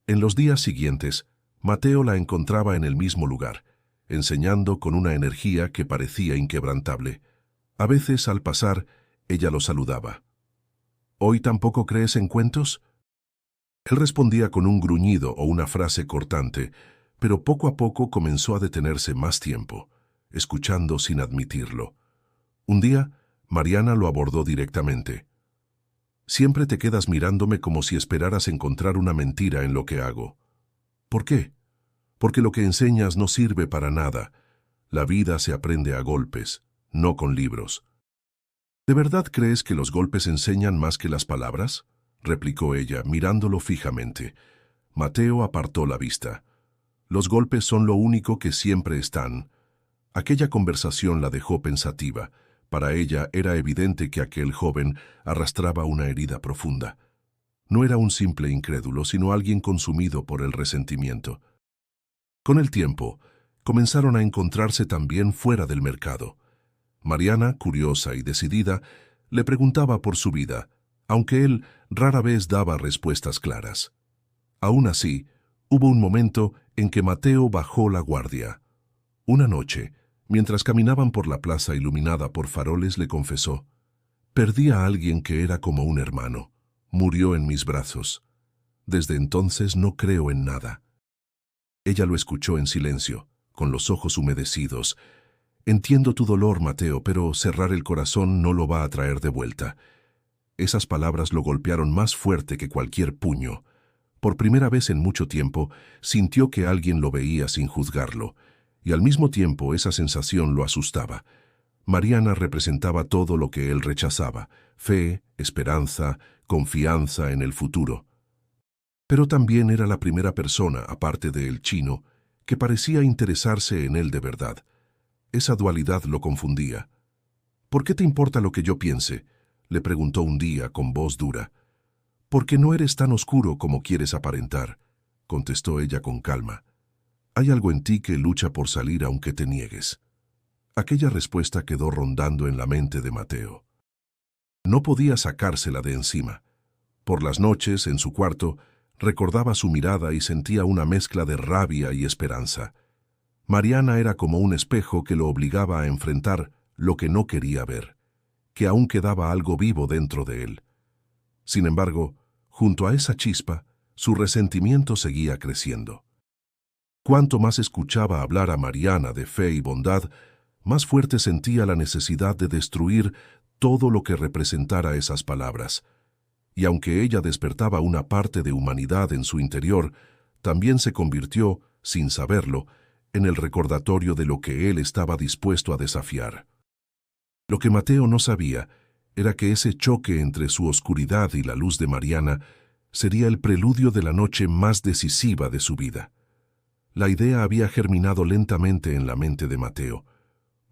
En los días siguientes, Mateo la encontraba en el mismo lugar, enseñando con una energía que parecía inquebrantable. A veces, al pasar, ella lo saludaba. ¿Hoy tampoco crees en cuentos? Él respondía con un gruñido o una frase cortante, pero poco a poco comenzó a detenerse más tiempo, escuchando sin admitirlo. Un día, Mariana lo abordó directamente. Siempre te quedas mirándome como si esperaras encontrar una mentira en lo que hago. ¿Por qué? Porque lo que enseñas no sirve para nada. La vida se aprende a golpes, no con libros. ¿De verdad crees que los golpes enseñan más que las palabras?, replicó ella, mirándolo fijamente. Mateo apartó la vista. Los golpes son lo único que siempre están. Aquella conversación la dejó pensativa. Para ella era evidente que aquel joven arrastraba una herida profunda. No era un simple incrédulo, sino alguien consumido por el resentimiento. Con el tiempo, comenzaron a encontrarse también fuera del mercado. Mariana, curiosa y decidida, le preguntaba por su vida, aunque él rara vez daba respuestas claras. Aún así, hubo un momento en que Mateo bajó la guardia. Una noche, mientras caminaban por la plaza iluminada por faroles, le confesó: «Perdí a alguien que era como un hermano. Murió en mis brazos. Desde entonces no creo en nada». Ella lo escuchó en silencio, con los ojos humedecidos. «Entiendo tu dolor, Mateo, pero cerrar el corazón no lo va a traer de vuelta». Esas palabras lo golpearon más fuerte que cualquier puño. Por primera vez en mucho tiempo, sintió que alguien lo veía sin juzgarlo, y al mismo tiempo esa sensación lo asustaba. Mariana representaba todo lo que él rechazaba: fe, esperanza, confianza en el futuro. Pero también era la primera persona, aparte del chino, que parecía interesarse en él de verdad. Esa dualidad lo confundía. «¿Por qué te importa lo que yo piense?», le preguntó un día con voz dura. «Porque no eres tan oscuro como quieres aparentar», contestó ella con calma. «Hay algo en ti que lucha por salir aunque te niegues». Aquella respuesta quedó rondando en la mente de Mateo. No podía sacársela de encima. Por las noches, en su cuarto, recordaba su mirada y sentía una mezcla de rabia y esperanza. Mariana era como un espejo que lo obligaba a enfrentar lo que no quería ver, que aún quedaba algo vivo dentro de él. Sin embargo, junto a esa chispa, su resentimiento seguía creciendo. Cuanto más escuchaba hablar a Mariana de fe y bondad, más fuerte sentía la necesidad de destruir todo lo que representara esas palabras. Y aunque ella despertaba una parte de humanidad en su interior, también se convirtió, sin saberlo, en el recordatorio de lo que él estaba dispuesto a desafiar. Lo que Mateo no sabía era que ese choque entre su oscuridad y la luz de Mariana sería el preludio de la noche más decisiva de su vida. La idea había germinado lentamente en la mente de Mateo,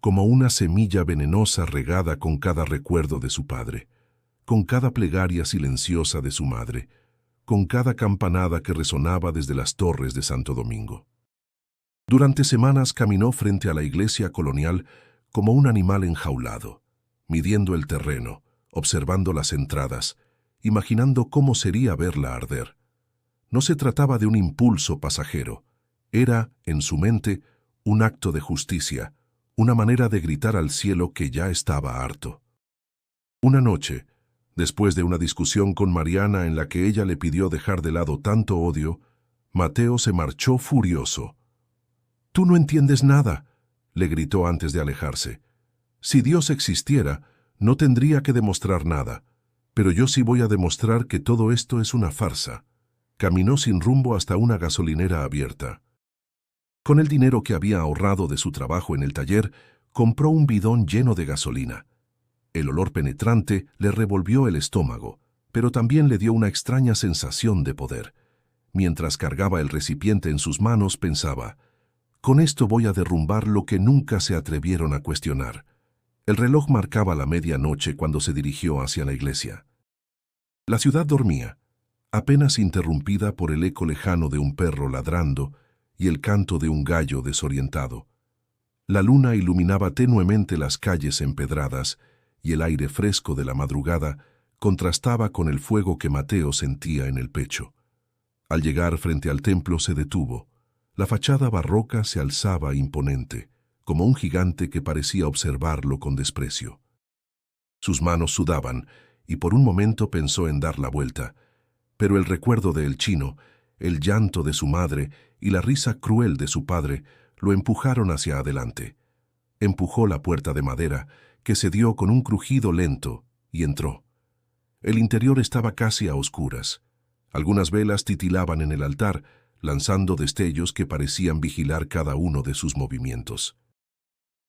como una semilla venenosa regada con cada recuerdo de su padre, con cada plegaria silenciosa de su madre, con cada campanada que resonaba desde las torres de Santo Domingo. Durante semanas caminó frente a la iglesia colonial como un animal enjaulado, midiendo el terreno, observando las entradas, imaginando cómo sería verla arder. No se trataba de un impulso pasajero, era, en su mente, un acto de justicia, una manera de gritar al cielo que ya estaba harto. Una noche, después de una discusión con Mariana en la que ella le pidió dejar de lado tanto odio, Mateo se marchó furioso. «Tú no entiendes nada», le gritó antes de alejarse. «Si Dios existiera, no tendría que demostrar nada, pero yo sí voy a demostrar que todo esto es una farsa». Caminó sin rumbo hasta una gasolinera abierta. Con el dinero que había ahorrado de su trabajo en el taller, compró un bidón lleno de gasolina. El olor penetrante le revolvió el estómago, pero también le dio una extraña sensación de poder. Mientras cargaba el recipiente en sus manos, pensaba, «Con esto voy a derrumbar lo que nunca se atrevieron a cuestionar». El reloj marcaba la medianoche cuando se dirigió hacia la iglesia. La ciudad dormía, apenas interrumpida por el eco lejano de un perro ladrando y el canto de un gallo desorientado. La luna iluminaba tenuemente las calles empedradas y el aire fresco de la madrugada contrastaba con el fuego que Mateo sentía en el pecho. Al llegar frente al templo se detuvo. La fachada barroca se alzaba imponente, como un gigante que parecía observarlo con desprecio. Sus manos sudaban y por un momento pensó en dar la vuelta, pero el recuerdo del chino, el llanto de su madre y la risa cruel de su padre lo empujaron hacia adelante. Empujó la puerta de madera, que cedió con un crujido lento, y entró. El interior estaba casi a oscuras. Algunas velas titilaban en el altar, lanzando destellos que parecían vigilar cada uno de sus movimientos.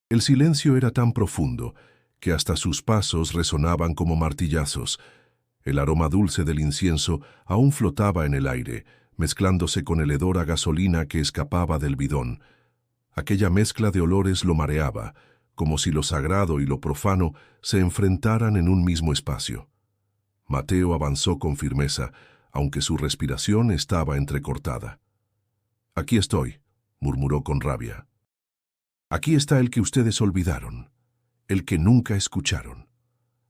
El silencio era tan profundo que hasta sus pasos resonaban como martillazos. El aroma dulce del incienso aún flotaba en el aire, mezclándose con el hedor a gasolina que escapaba del bidón. Aquella mezcla de olores lo mareaba, como si lo sagrado y lo profano se enfrentaran en un mismo espacio. Mateo avanzó con firmeza, aunque su respiración estaba entrecortada. «Aquí estoy», murmuró con rabia. «Aquí está el que ustedes olvidaron, el que nunca escucharon».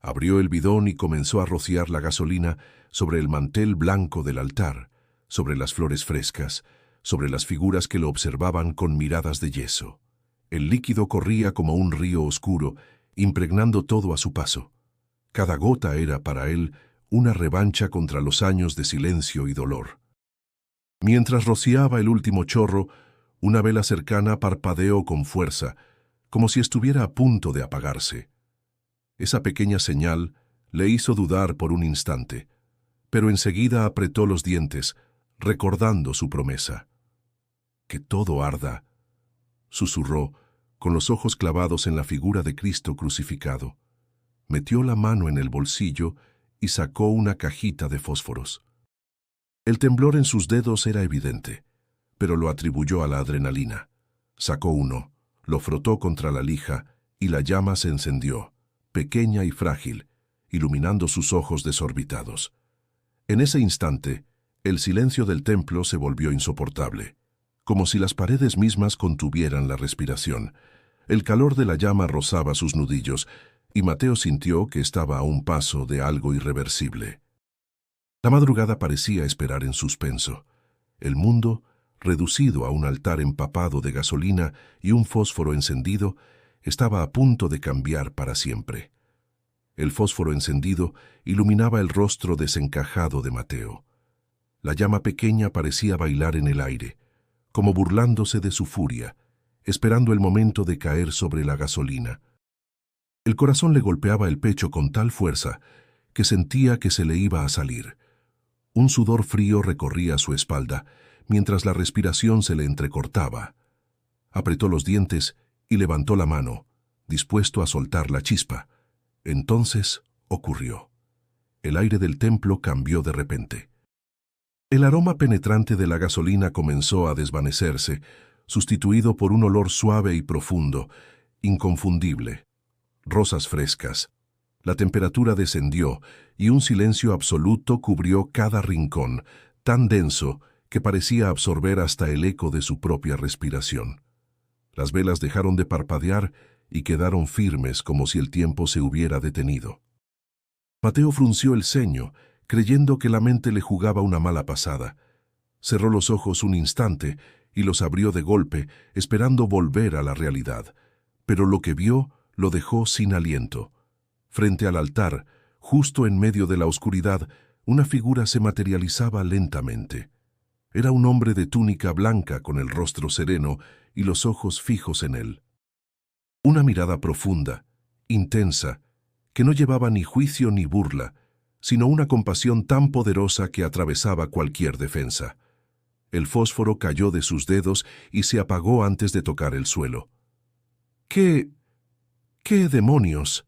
Abrió el bidón y comenzó a rociar la gasolina sobre el mantel blanco del altar, sobre las flores frescas, sobre las figuras que lo observaban con miradas de yeso. El líquido corría como un río oscuro, impregnando todo a su paso. Cada gota era para él una revancha contra los años de silencio y dolor. Mientras rociaba el último chorro, una vela cercana parpadeó con fuerza, como si estuviera a punto de apagarse. Esa pequeña señal le hizo dudar por un instante, pero enseguida apretó los dientes, recordando su promesa. «Que todo arda», susurró, con los ojos clavados en la figura de Cristo crucificado. Metió la mano en el bolsillo y sacó una cajita de fósforos. El temblor en sus dedos era evidente, pero lo atribuyó a la adrenalina. Sacó uno, lo frotó contra la lija y la llama se encendió, pequeña y frágil, iluminando sus ojos desorbitados. En ese instante, el silencio del templo se volvió insoportable, como si las paredes mismas contuvieran la respiración. El calor de la llama rozaba sus nudillos, y Mateo sintió que estaba a un paso de algo irreversible. La madrugada parecía esperar en suspenso. El mundo, reducido a un altar empapado de gasolina y un fósforo encendido, estaba a punto de cambiar para siempre. El fósforo encendido iluminaba el rostro desencajado de Mateo. La llama pequeña parecía bailar en el aire, como burlándose de su furia, esperando el momento de caer sobre la gasolina. El corazón le golpeaba el pecho con tal fuerza que sentía que se le iba a salir. Un sudor frío recorría su espalda, mientras la respiración se le entrecortaba. Apretó los dientes y levantó la mano, dispuesto a soltar la chispa. Entonces ocurrió. El aire del templo cambió de repente. El aroma penetrante de la gasolina comenzó a desvanecerse, sustituido por un olor suave y profundo, inconfundible. Rosas frescas. La temperatura descendió y un silencio absoluto cubrió cada rincón, tan denso que parecía absorber hasta el eco de su propia respiración. Las velas dejaron de parpadear y quedaron firmes como si el tiempo se hubiera detenido. Mateo frunció el ceño, creyendo que la mente le jugaba una mala pasada. Cerró los ojos un instante y los abrió de golpe, esperando volver a la realidad. Pero lo que vio lo dejó sin aliento. Frente al altar, justo en medio de la oscuridad, una figura se materializaba lentamente. Era un hombre de túnica blanca con el rostro sereno y los ojos fijos en él. Una mirada profunda, intensa, que no llevaba ni juicio ni burla, sino una compasión tan poderosa que atravesaba cualquier defensa. El fósforo cayó de sus dedos y se apagó antes de tocar el suelo. ¿Qué demonios?»,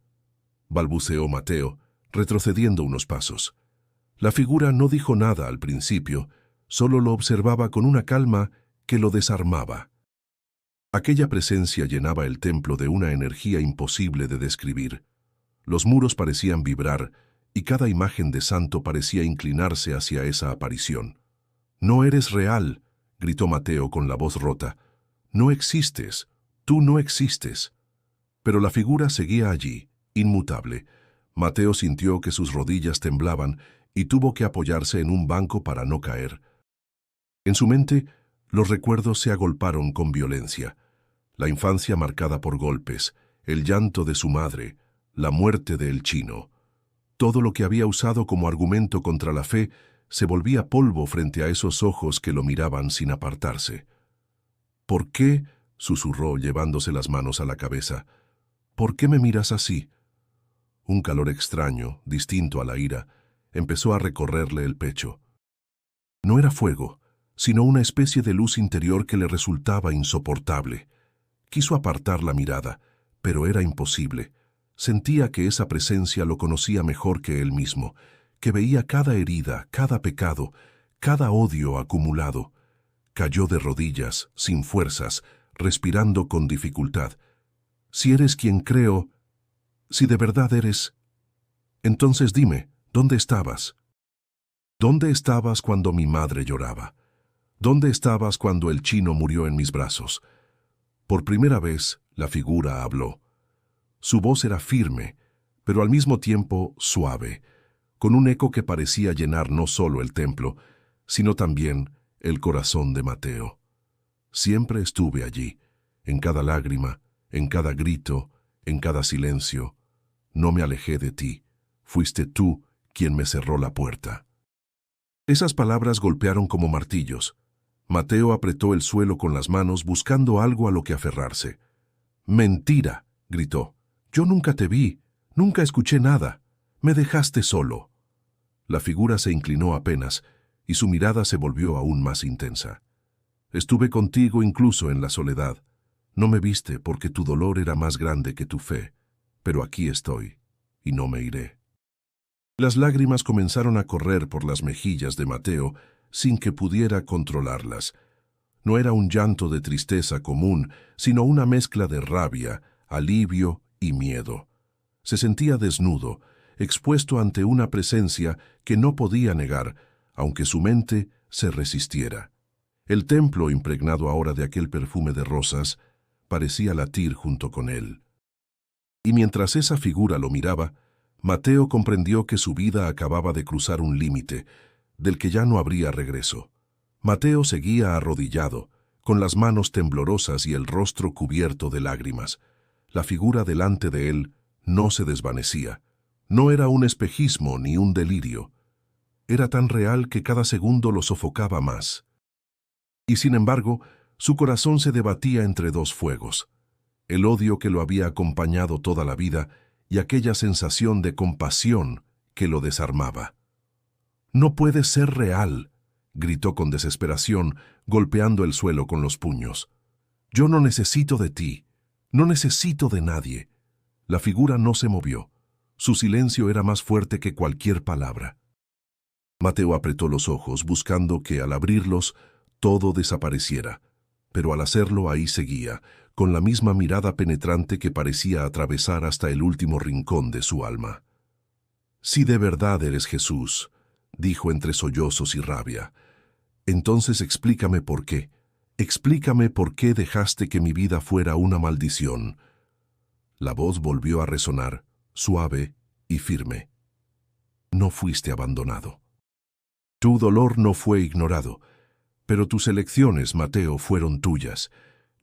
balbuceó Mateo, retrocediendo unos pasos. La figura no dijo nada al principio, solo lo observaba con una calma que lo desarmaba. Aquella presencia llenaba el templo de una energía imposible de describir. Los muros parecían vibrar y cada imagen de santo parecía inclinarse hacia esa aparición. «No eres real», gritó Mateo con la voz rota. «No existes, tú no existes». Pero la figura seguía allí, inmutable. Mateo sintió que sus rodillas temblaban y tuvo que apoyarse en un banco para no caer. En su mente, los recuerdos se agolparon con violencia. La infancia marcada por golpes, el llanto de su madre, la muerte del chino. Todo lo que había usado como argumento contra la fe se volvía polvo frente a esos ojos que lo miraban sin apartarse. «¿Por qué?», susurró llevándose las manos a la cabeza. «¿Por qué me miras así?». Un calor extraño, distinto a la ira, empezó a recorrerle el pecho. No era fuego, sino una especie de luz interior que le resultaba insoportable. Quiso apartar la mirada, pero era imposible. Sentía que esa presencia lo conocía mejor que él mismo, que veía cada herida, cada pecado, cada odio acumulado. Cayó de rodillas, sin fuerzas, respirando con dificultad. «Si eres quien creo, si de verdad eres, entonces dime, ¿dónde estabas? ¿Dónde estabas cuando mi madre lloraba? ¿Dónde estabas cuando el chino murió en mis brazos?». Por primera vez, la figura habló. Su voz era firme, pero al mismo tiempo suave, con un eco que parecía llenar no solo el templo, sino también el corazón de Mateo. «Siempre estuve allí, en cada lágrima, en cada grito, en cada silencio. No me alejé de ti. Fuiste tú quien me cerró la puerta». Esas palabras golpearon como martillos. Mateo apretó el suelo con las manos buscando algo a lo que aferrarse. «Mentira», gritó. «Yo nunca te vi, nunca escuché nada. Me dejaste solo». La figura se inclinó apenas y su mirada se volvió aún más intensa. «Estuve contigo incluso en la soledad. No me viste porque tu dolor era más grande que tu fe, pero aquí estoy, y no me iré». Las lágrimas comenzaron a correr por las mejillas de Mateo sin que pudiera controlarlas. No era un llanto de tristeza común, sino una mezcla de rabia, alivio y miedo. Se sentía desnudo, expuesto ante una presencia que no podía negar, aunque su mente se resistiera. El templo, impregnado ahora de aquel perfume de rosas, parecía latir junto con él. Y mientras esa figura lo miraba, Mateo comprendió que su vida acababa de cruzar un límite, del que ya no habría regreso. Mateo seguía arrodillado, con las manos temblorosas y el rostro cubierto de lágrimas. La figura delante de él no se desvanecía. No era un espejismo ni un delirio. Era tan real que cada segundo lo sofocaba más. Y sin embargo, su corazón se debatía entre dos fuegos: el odio que lo había acompañado toda la vida y aquella sensación de compasión que lo desarmaba. «No puede ser real», gritó con desesperación, golpeando el suelo con los puños. «Yo no necesito de ti, no necesito de nadie». La figura no se movió. Su silencio era más fuerte que cualquier palabra. Mateo apretó los ojos, buscando que al abrirlos todo desapareciera, pero al hacerlo ahí seguía, con la misma mirada penetrante que parecía atravesar hasta el último rincón de su alma. «Si de verdad eres Jesús», dijo entre sollozos y rabia, «entonces explícame por qué. Explícame por qué dejaste que mi vida fuera una maldición. La voz volvió a resonar, suave y firme. No fuiste abandonado. Tu dolor no fue ignorado, pero tus elecciones, Mateo, fueron tuyas.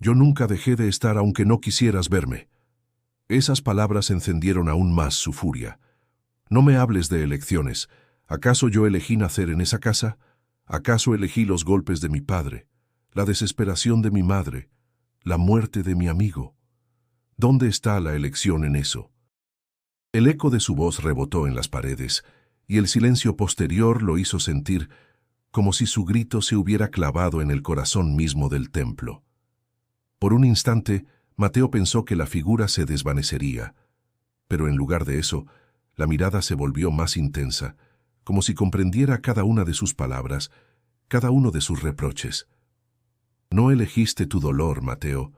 Yo nunca dejé de estar aunque no quisieras verme. Esas palabras encendieron aún más su furia. No me hables de elecciones. ¿Acaso yo elegí nacer en esa casa? ¿Acaso elegí los golpes de mi padre, la desesperación de mi madre, la muerte de mi amigo? ¿Dónde está la elección en eso? El eco de su voz rebotó en las paredes, y el silencio posterior lo hizo sentir como si su grito se hubiera clavado en el corazón mismo del templo. Por un instante, Mateo pensó que la figura se desvanecería, pero en lugar de eso, la mirada se volvió más intensa, como si comprendiera cada una de sus palabras, cada uno de sus reproches. No elegiste tu dolor, Mateo,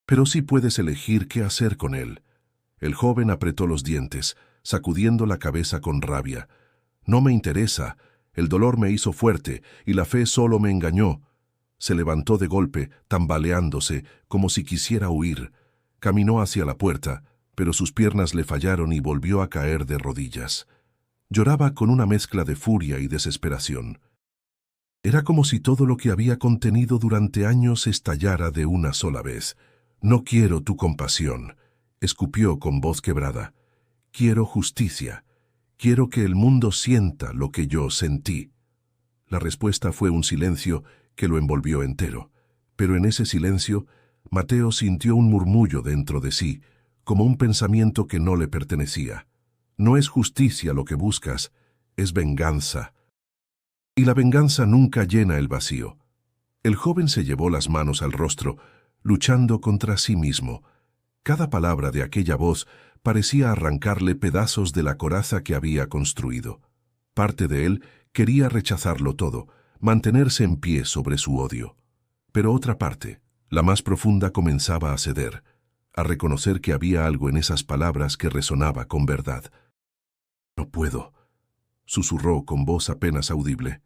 pero sí puedes elegir qué hacer con él. El joven apretó los dientes, sacudiendo la cabeza con rabia. No me interesa, el dolor me hizo fuerte y la fe solo me engañó. Se levantó de golpe, tambaleándose, como si quisiera huir. Caminó hacia la puerta, pero sus piernas le fallaron y volvió a caer de rodillas. Lloraba con una mezcla de furia y desesperación. Era como si todo lo que había contenido durante años estallara de una sola vez. «No quiero tu compasión», escupió con voz quebrada. «Quiero justicia. Quiero que el mundo sienta lo que yo sentí». La respuesta fue un silencio que lo envolvió entero. Pero en ese silencio, Mateo sintió un murmullo dentro de sí, como un pensamiento que no le pertenecía. No es justicia lo que buscas, es venganza. Y la venganza nunca llena el vacío. El joven se llevó las manos al rostro, luchando contra sí mismo. Cada palabra de aquella voz parecía arrancarle pedazos de la coraza que había construido. Parte de él quería rechazarlo todo, mantenerse en pie sobre su odio. Pero otra parte, la más profunda, comenzaba a ceder, a reconocer que había algo en esas palabras que resonaba con verdad. «No puedo», susurró con voz apenas audible.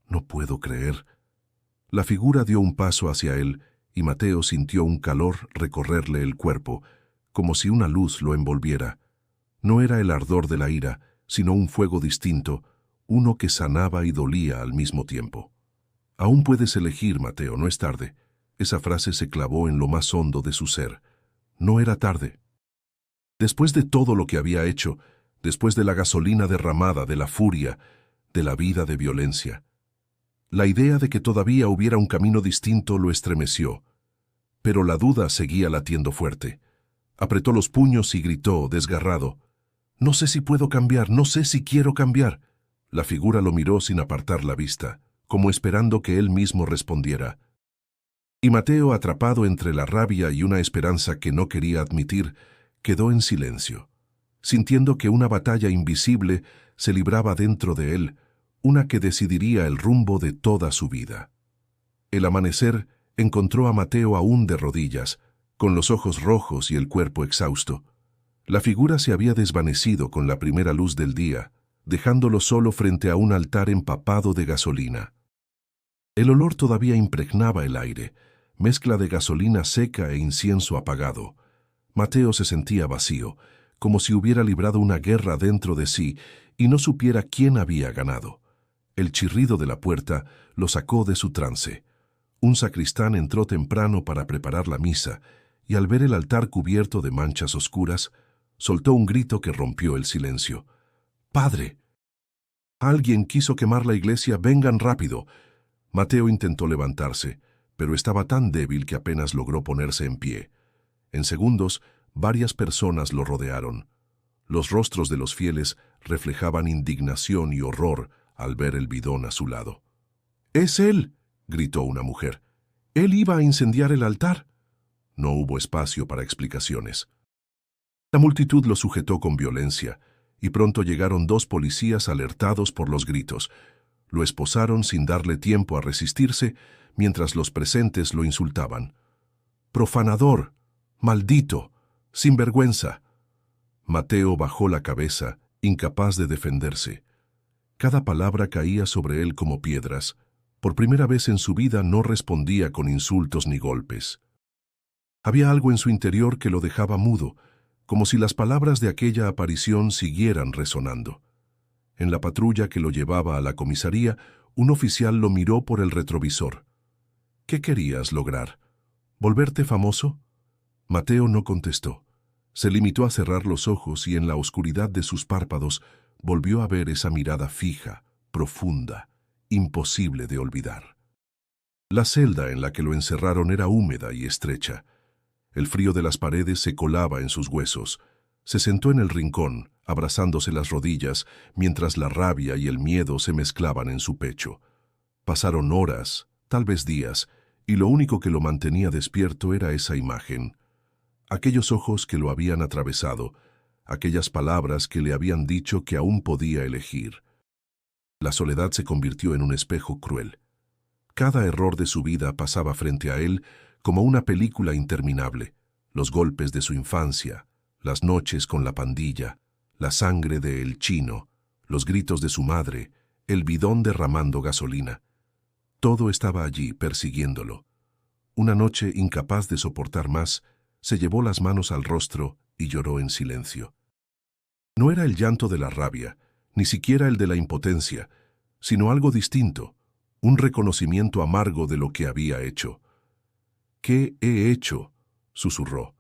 «No puedo creer». La figura dio un paso hacia él, y Mateo sintió un calor recorrerle el cuerpo, como si una luz lo envolviera. No era el ardor de la ira, sino un fuego distinto, uno que sanaba y dolía al mismo tiempo. «Aún puedes elegir, Mateo, no es tarde». Esa frase se clavó en lo más hondo de su ser. No era tarde. Después de todo lo que había hecho, después de la gasolina derramada, de la furia, de la vida de violencia, la idea de que todavía hubiera un camino distinto lo estremeció. Pero la duda seguía latiendo fuerte. Apretó los puños y gritó, desgarrado: «No sé si puedo cambiar, no sé si quiero cambiar». La figura lo miró sin apartar la vista, como esperando que él mismo respondiera. Y Mateo, atrapado entre la rabia y una esperanza que no quería admitir, quedó en silencio, sintiendo que una batalla invisible se libraba dentro de él, una que decidiría el rumbo de toda su vida. El amanecer encontró a Mateo aún de rodillas, con los ojos rojos y el cuerpo exhausto. La figura se había desvanecido con la primera luz del día, dejándolo solo frente a un altar empapado de gasolina. El olor todavía impregnaba el aire, mezcla de gasolina seca e incienso apagado. Mateo se sentía vacío, como si hubiera librado una guerra dentro de sí y no supiera quién había ganado. El chirrido de la puerta lo sacó de su trance. Un sacristán entró temprano para preparar la misa, y al ver el altar cubierto de manchas oscuras, soltó un grito que rompió el silencio. «¡Padre! Alguien quiso quemar la iglesia, vengan rápido». Mateo intentó levantarse, pero estaba tan débil que apenas logró ponerse en pie. En segundos, varias personas lo rodearon. Los rostros de los fieles reflejaban indignación y horror al ver el bidón a su lado. «¡Es él!», gritó una mujer. «¡Él iba a incendiar el altar!». No hubo espacio para explicaciones. La multitud lo sujetó con violencia, y pronto llegaron 2 policías alertados por los gritos. Lo esposaron sin darle tiempo a resistirse, mientras los presentes lo insultaban. «¡Profanador! ¡Maldito! ¡Sinvergüenza!». Mateo bajó la cabeza, incapaz de defenderse. Cada palabra caía sobre él como piedras. Por primera vez en su vida no respondía con insultos ni golpes. Había algo en su interior que lo dejaba mudo, como si las palabras de aquella aparición siguieran resonando. En la patrulla que lo llevaba a la comisaría, un oficial lo miró por el retrovisor. ¿Qué querías lograr? ¿Volverte famoso? Mateo no contestó. Se limitó a cerrar los ojos y en la oscuridad de sus párpados volvió a ver esa mirada fija, profunda, imposible de olvidar. La celda en la que lo encerraron era húmeda y estrecha. El frío de las paredes se colaba en sus huesos. Se sentó en el rincón, abrazándose las rodillas, mientras la rabia y el miedo se mezclaban en su pecho. Pasaron horas, tal vez días, y lo único que lo mantenía despierto era esa imagen. Aquellos ojos que lo habían atravesado, aquellas palabras que le habían dicho que aún podía elegir. La soledad se convirtió en un espejo cruel. Cada error de su vida pasaba frente a él como una película interminable. Los golpes de su infancia, las noches con la pandilla, la sangre de El Chino, los gritos de su madre, el bidón derramando gasolina. Todo estaba allí persiguiéndolo. Una noche, incapaz de soportar más, se llevó las manos al rostro y lloró en silencio. No era el llanto de la rabia, ni siquiera el de la impotencia, sino algo distinto, un reconocimiento amargo de lo que había hecho. «¿Qué he hecho?», susurró.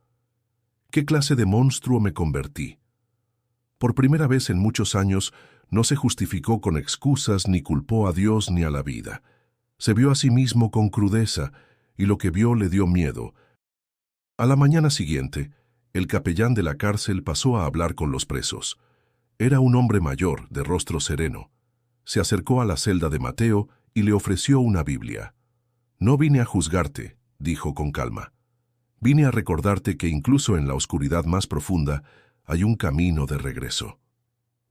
«¿Qué clase de monstruo me convertí?». Por primera vez en muchos años no se justificó con excusas ni culpó a Dios ni a la vida. Se vio a sí mismo con crudeza y lo que vio le dio miedo. A la mañana siguiente, el capellán de la cárcel pasó a hablar con los presos. Era un hombre mayor, de rostro sereno. Se acercó a la celda de Mateo y le ofreció una Biblia. «No vine a juzgarte», dijo con calma. «Vine a recordarte que incluso en la oscuridad más profunda hay un camino de regreso».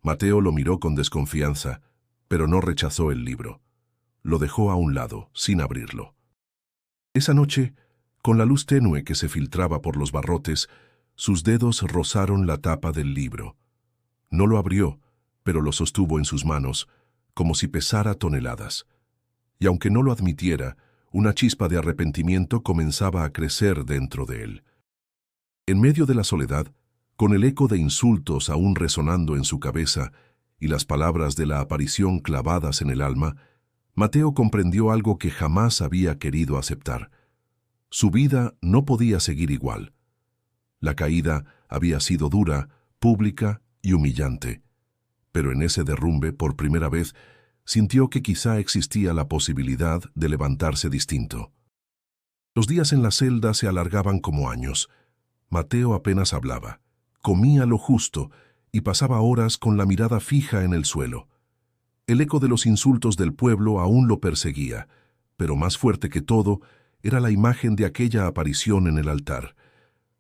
Mateo lo miró con desconfianza, pero no rechazó el libro. Lo dejó a un lado, sin abrirlo. Esa noche, con la luz tenue que se filtraba por los barrotes, sus dedos rozaron la tapa del libro. No lo abrió, pero lo sostuvo en sus manos, como si pesara toneladas. Y aunque no lo admitiera, una chispa de arrepentimiento comenzaba a crecer dentro de él. En medio de la soledad, con el eco de insultos aún resonando en su cabeza y las palabras de la aparición clavadas en el alma, Mateo comprendió algo que jamás había querido aceptar. Su vida no podía seguir igual. La caída había sido dura, pública y humillante. Pero en ese derrumbe, por primera vez, sintió que quizá existía la posibilidad de levantarse distinto. Los días en la celda se alargaban como años. Mateo apenas hablaba, comía lo justo y pasaba horas con la mirada fija en el suelo. El eco de los insultos del pueblo aún lo perseguía, pero más fuerte que todo era la imagen de aquella aparición en el altar.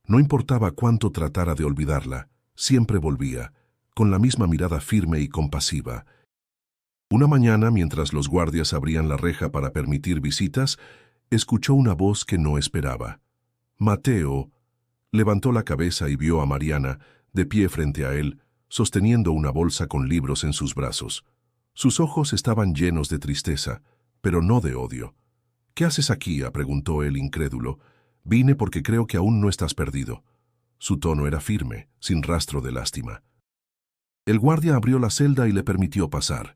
No importaba cuánto tratara de olvidarla, siempre volvía, con la misma mirada firme y compasiva. Una mañana, mientras los guardias abrían la reja para permitir visitas, escuchó una voz que no esperaba. Mateo levantó la cabeza y vio a Mariana, de pie frente a él, sosteniendo una bolsa con libros en sus brazos. Sus ojos estaban llenos de tristeza, pero no de odio. «¿Qué haces aquí?», preguntó él incrédulo. «Vine porque creo que aún no estás perdido». Su tono era firme, sin rastro de lástima. El guardia abrió la celda y le permitió pasar.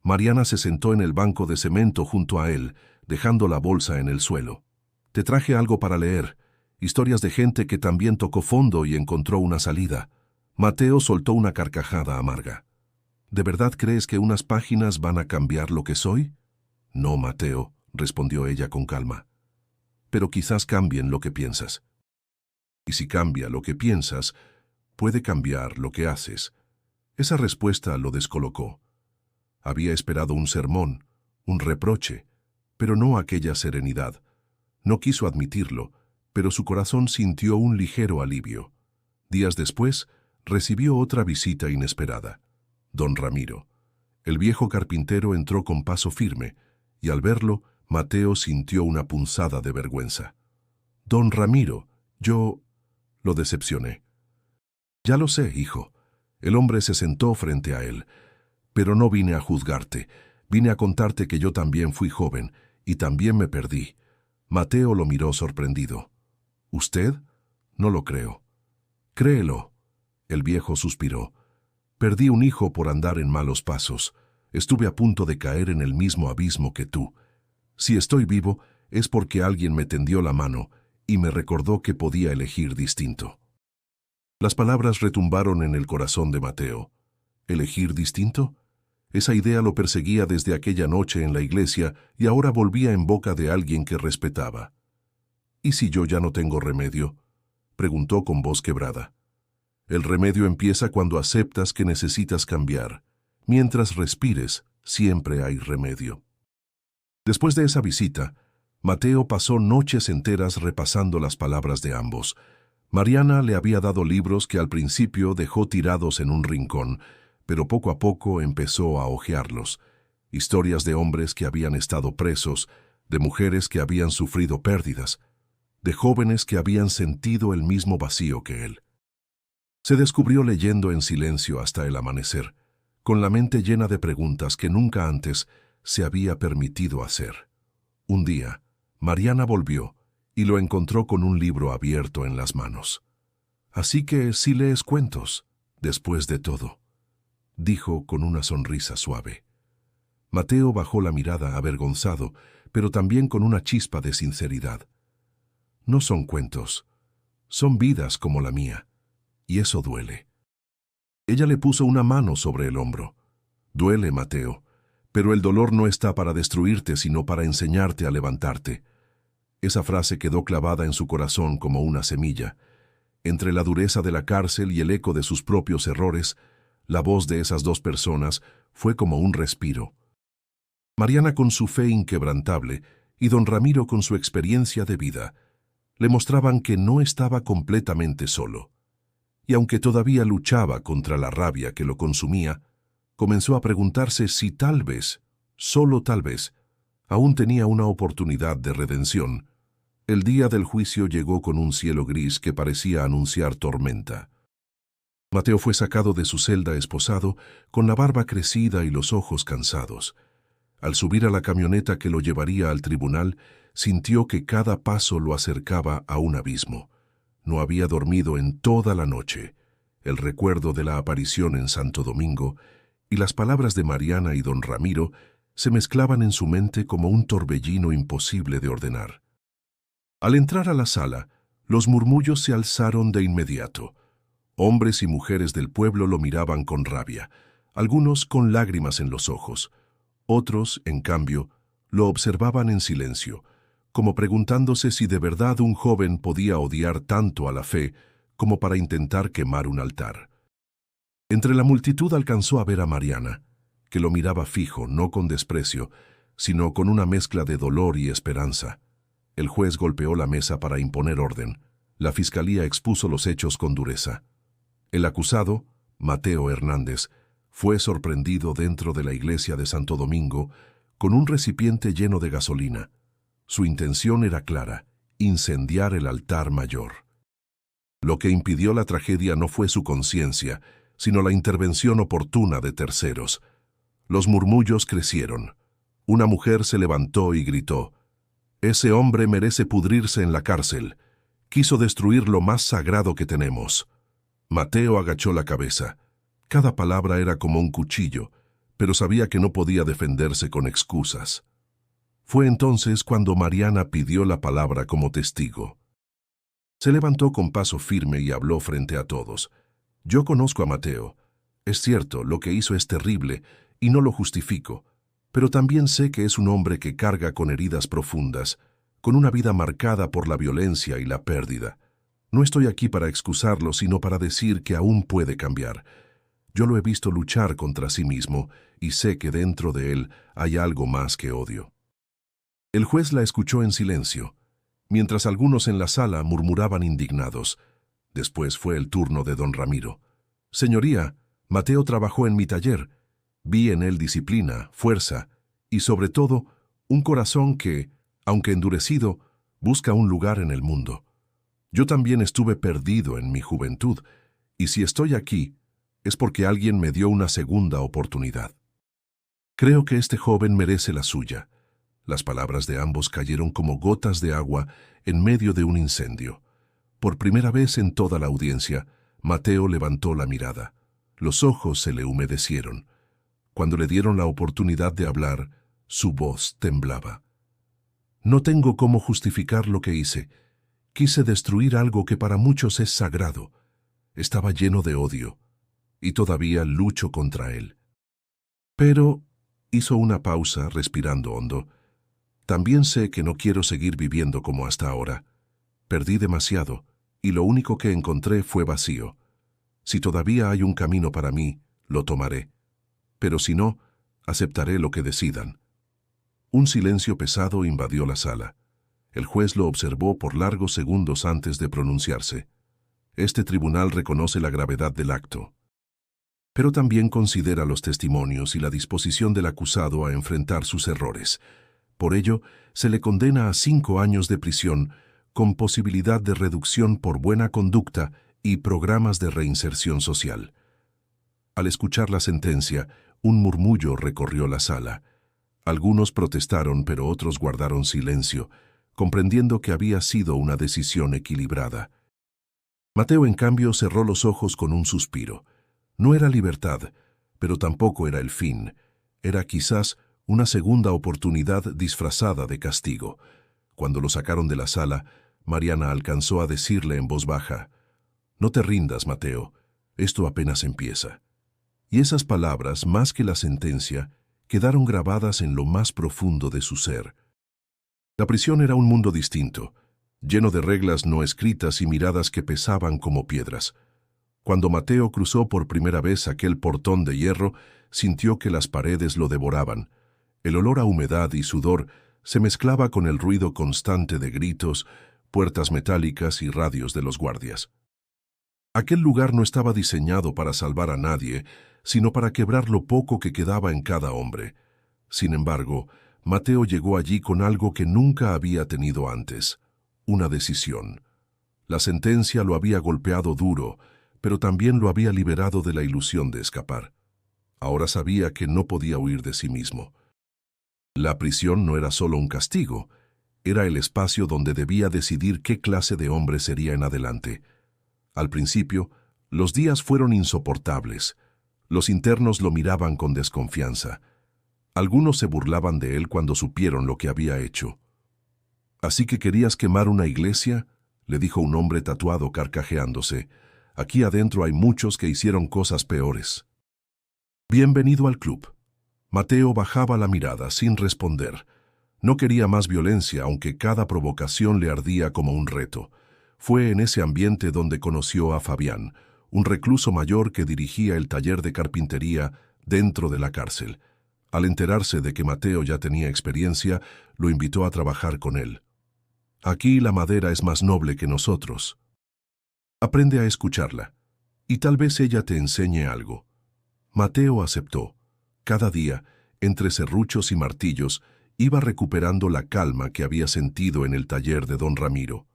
Mariana se sentó en el banco de cemento junto a él, dejando la bolsa en el suelo. «Te traje algo para leer, historias de gente que también tocó fondo y encontró una salida». Mateo soltó una carcajada amarga. «¿De verdad crees que unas páginas van a cambiar lo que soy?» «No, Mateo», respondió ella con calma. «Pero quizás cambien lo que piensas. Y si cambia lo que piensas, puede cambiar lo que haces». Esa respuesta lo descolocó. Había esperado un sermón, un reproche, pero no aquella serenidad. No quiso admitirlo, pero su corazón sintió un ligero alivio. Días después, recibió otra visita inesperada. Don Ramiro. El viejo carpintero entró con paso firme, y al verlo, Mateo sintió una punzada de vergüenza. «Don Ramiro, yo...» Lo decepcioné. «Ya lo sé, hijo». El hombre se sentó frente a él. «Pero no vine a juzgarte. Vine a contarte que yo también fui joven, y también me perdí». Mateo lo miró sorprendido. «¿Usted? No lo creo». «Créelo», El viejo suspiró. Perdí un hijo por andar en malos pasos. Estuve a punto de caer en el mismo abismo que tú. Si estoy vivo, es porque alguien me tendió la mano y me recordó que podía elegir distinto. Las palabras retumbaron en el corazón de Mateo. ¿Elegir distinto? Esa idea lo perseguía desde aquella noche en la iglesia y ahora volvía en boca de alguien que respetaba. ¿Y si yo ya no tengo remedio?, preguntó con voz quebrada. El remedio empieza cuando aceptas que necesitas cambiar. Mientras respires, siempre hay remedio. Después de esa visita, Mateo pasó noches enteras repasando las palabras de ambos. Mariana le había dado libros que al principio dejó tirados en un rincón, pero poco a poco empezó a hojearlos. Historias de hombres que habían estado presos, de mujeres que habían sufrido pérdidas, de jóvenes que habían sentido el mismo vacío que él. Se descubrió leyendo en silencio hasta el amanecer, con la mente llena de preguntas que nunca antes se había permitido hacer. Un día, Mariana volvió y lo encontró con un libro abierto en las manos. «Así que sí lees cuentos, después de todo», dijo con una sonrisa suave. Mateo bajó la mirada avergonzado, pero también con una chispa de sinceridad. «No son cuentos, son vidas como la mía, y eso duele». Ella le puso una mano sobre el hombro. «Duele, Mateo, pero el dolor no está para destruirte, sino para enseñarte a levantarte». Esa frase quedó clavada en su corazón como una semilla. Entre la dureza de la cárcel y el eco de sus propios errores, la voz de esas dos personas fue como un respiro. Mariana con su fe inquebrantable y don Ramiro con su experiencia de vida le mostraban que no estaba completamente solo. Y aunque todavía luchaba contra la rabia que lo consumía, comenzó a preguntarse si tal vez, solo tal vez, aún tenía una oportunidad de redención. El día del juicio llegó con un cielo gris que parecía anunciar tormenta. Mateo fue sacado de su celda esposado, con la barba crecida y los ojos cansados. Al subir a la camioneta que lo llevaría al tribunal, sintió que cada paso lo acercaba a un abismo. No había dormido en toda la noche. El recuerdo de la aparición en Santo Domingo y las palabras de Mariana y don Ramiro se mezclaban en su mente como un torbellino imposible de ordenar. Al entrar a la sala, los murmullos se alzaron de inmediato. Hombres y mujeres del pueblo lo miraban con rabia, algunos con lágrimas en los ojos. Otros, en cambio, lo observaban en silencio, como preguntándose si de verdad un joven podía odiar tanto a la fe como para intentar quemar un altar. Entre la multitud alcanzó a ver a Mariana, que lo miraba fijo, no con desprecio, sino con una mezcla de dolor y esperanza. El juez golpeó la mesa para imponer orden. La fiscalía expuso los hechos con dureza. El acusado, Mateo Hernández, fue sorprendido dentro de la iglesia de Santo Domingo con un recipiente lleno de gasolina. Su intención era clara: incendiar el altar mayor. Lo que impidió la tragedia no fue su conciencia, sino la intervención oportuna de terceros. Los murmullos crecieron. Una mujer se levantó y gritó: «Ese hombre merece pudrirse en la cárcel. Quiso destruir lo más sagrado que tenemos». Mateo agachó la cabeza. Cada palabra era como un cuchillo, pero sabía que no podía defenderse con excusas. Fue entonces cuando Mariana pidió la palabra como testigo. Se levantó con paso firme y habló frente a todos. «Yo conozco a Mateo. Es cierto, lo que hizo es terrible y no lo justifico, pero también sé que es un hombre que carga con heridas profundas, con una vida marcada por la violencia y la pérdida. No estoy aquí para excusarlo, sino para decir que aún puede cambiar. Yo lo he visto luchar contra sí mismo y sé que dentro de él hay algo más que odio». El juez la escuchó en silencio, mientras algunos en la sala murmuraban indignados. Después fue el turno de don Ramiro. «Señoría, Mateo trabajó en mi taller. Vi en él disciplina, fuerza y, sobre todo, un corazón que, aunque endurecido, busca un lugar en el mundo. Yo también estuve perdido en mi juventud, y si estoy aquí, es porque alguien me dio una segunda oportunidad. Creo que este joven merece la suya». Las palabras de ambos cayeron como gotas de agua en medio de un incendio. Por primera vez en toda la audiencia, Mateo levantó la mirada. Los ojos se le humedecieron. Cuando le dieron la oportunidad de hablar, su voz temblaba. No tengo cómo justificar lo que hice. Quise destruir algo que para muchos es sagrado. Estaba lleno de odio, y todavía lucho contra él. Pero hizo una pausa, respirando hondo. También sé que no quiero seguir viviendo como hasta ahora. Perdí demasiado, y lo único que encontré fue vacío. Si todavía hay un camino para mí, lo tomaré. Pero si no, aceptaré lo que decidan. Un silencio pesado invadió la sala. El juez lo observó por largos segundos antes de pronunciarse. Este tribunal reconoce la gravedad del acto, pero también considera los testimonios y la disposición del acusado a enfrentar sus errores. Por ello, se le condena a 5 años de prisión, con posibilidad de reducción por buena conducta y programas de reinserción social. Al escuchar la sentencia, un murmullo recorrió la sala. Algunos protestaron, pero otros guardaron silencio, comprendiendo que había sido una decisión equilibrada. Mateo, en cambio, cerró los ojos con un suspiro. No era libertad, pero tampoco era el fin. Era quizás una segunda oportunidad disfrazada de castigo. Cuando lo sacaron de la sala, Mariana alcanzó a decirle en voz baja: «No te rindas, Mateo, esto apenas empieza». Y esas palabras, más que la sentencia, quedaron grabadas en lo más profundo de su ser. La prisión era un mundo distinto, lleno de reglas no escritas y miradas que pesaban como piedras. Cuando Mateo cruzó por primera vez aquel portón de hierro, sintió que las paredes lo devoraban. El olor a humedad y sudor se mezclaba con el ruido constante de gritos, puertas metálicas y radios de los guardias. Aquel lugar no estaba diseñado para salvar a nadie, sino para quebrar lo poco que quedaba en cada hombre. Sin embargo, Mateo llegó allí con algo que nunca había tenido antes: una decisión. La sentencia lo había golpeado duro, pero también lo había liberado de la ilusión de escapar. Ahora sabía que no podía huir de sí mismo. La prisión no era solo un castigo, era el espacio donde debía decidir qué clase de hombre sería en adelante. Al principio, los días fueron insoportables. Los internos lo miraban con desconfianza. Algunos se burlaban de él cuando supieron lo que había hecho. «¿Así que querías quemar una iglesia?», le dijo un hombre tatuado carcajeándose. «Aquí adentro hay muchos que hicieron cosas peores». «Bienvenido al club». Mateo bajaba la mirada sin responder. No quería más violencia, aunque cada provocación le ardía como un reto. Fue en ese ambiente donde conoció a Fabián, un recluso mayor que dirigía el taller de carpintería dentro de la cárcel. Al enterarse de que Mateo ya tenía experiencia, lo invitó a trabajar con él. «Aquí la madera es más noble que nosotros. Aprende a escucharla, y tal vez ella te enseñe algo». Mateo aceptó. Cada día, entre serruchos y martillos, iba recuperando la calma que había sentido en el taller de don Ramiro.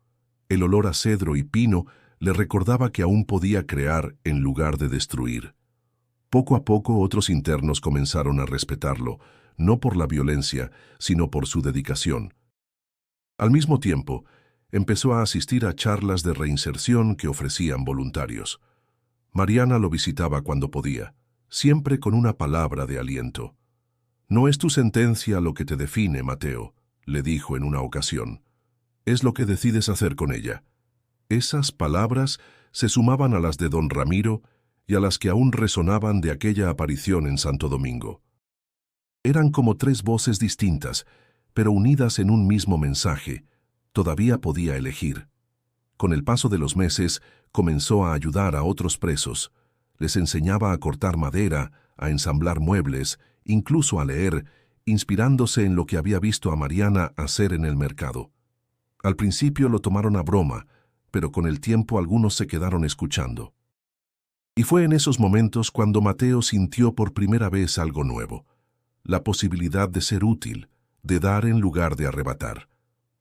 El olor a cedro y pino le recordaba que aún podía crear en lugar de destruir. Poco a poco otros internos comenzaron a respetarlo, no por la violencia, sino por su dedicación. Al mismo tiempo, empezó a asistir a charlas de reinserción que ofrecían voluntarios. Mariana lo visitaba cuando podía, siempre con una palabra de aliento. «No es tu sentencia lo que te define, Mateo», le dijo en una ocasión. «Es lo que decides hacer con ella». Esas palabras se sumaban a las de don Ramiro y a las que aún resonaban de aquella aparición en Santo Domingo. Eran como 3 voces distintas, pero unidas en un mismo mensaje. Todavía podía elegir. Con el paso de los meses, comenzó a ayudar a otros presos. Les enseñaba a cortar madera, a ensamblar muebles, incluso a leer, inspirándose en lo que había visto a Mariana hacer en el mercado. Al principio lo tomaron a broma, pero con el tiempo algunos se quedaron escuchando. Y fue en esos momentos cuando Mateo sintió por primera vez algo nuevo: la posibilidad de ser útil, de dar en lugar de arrebatar.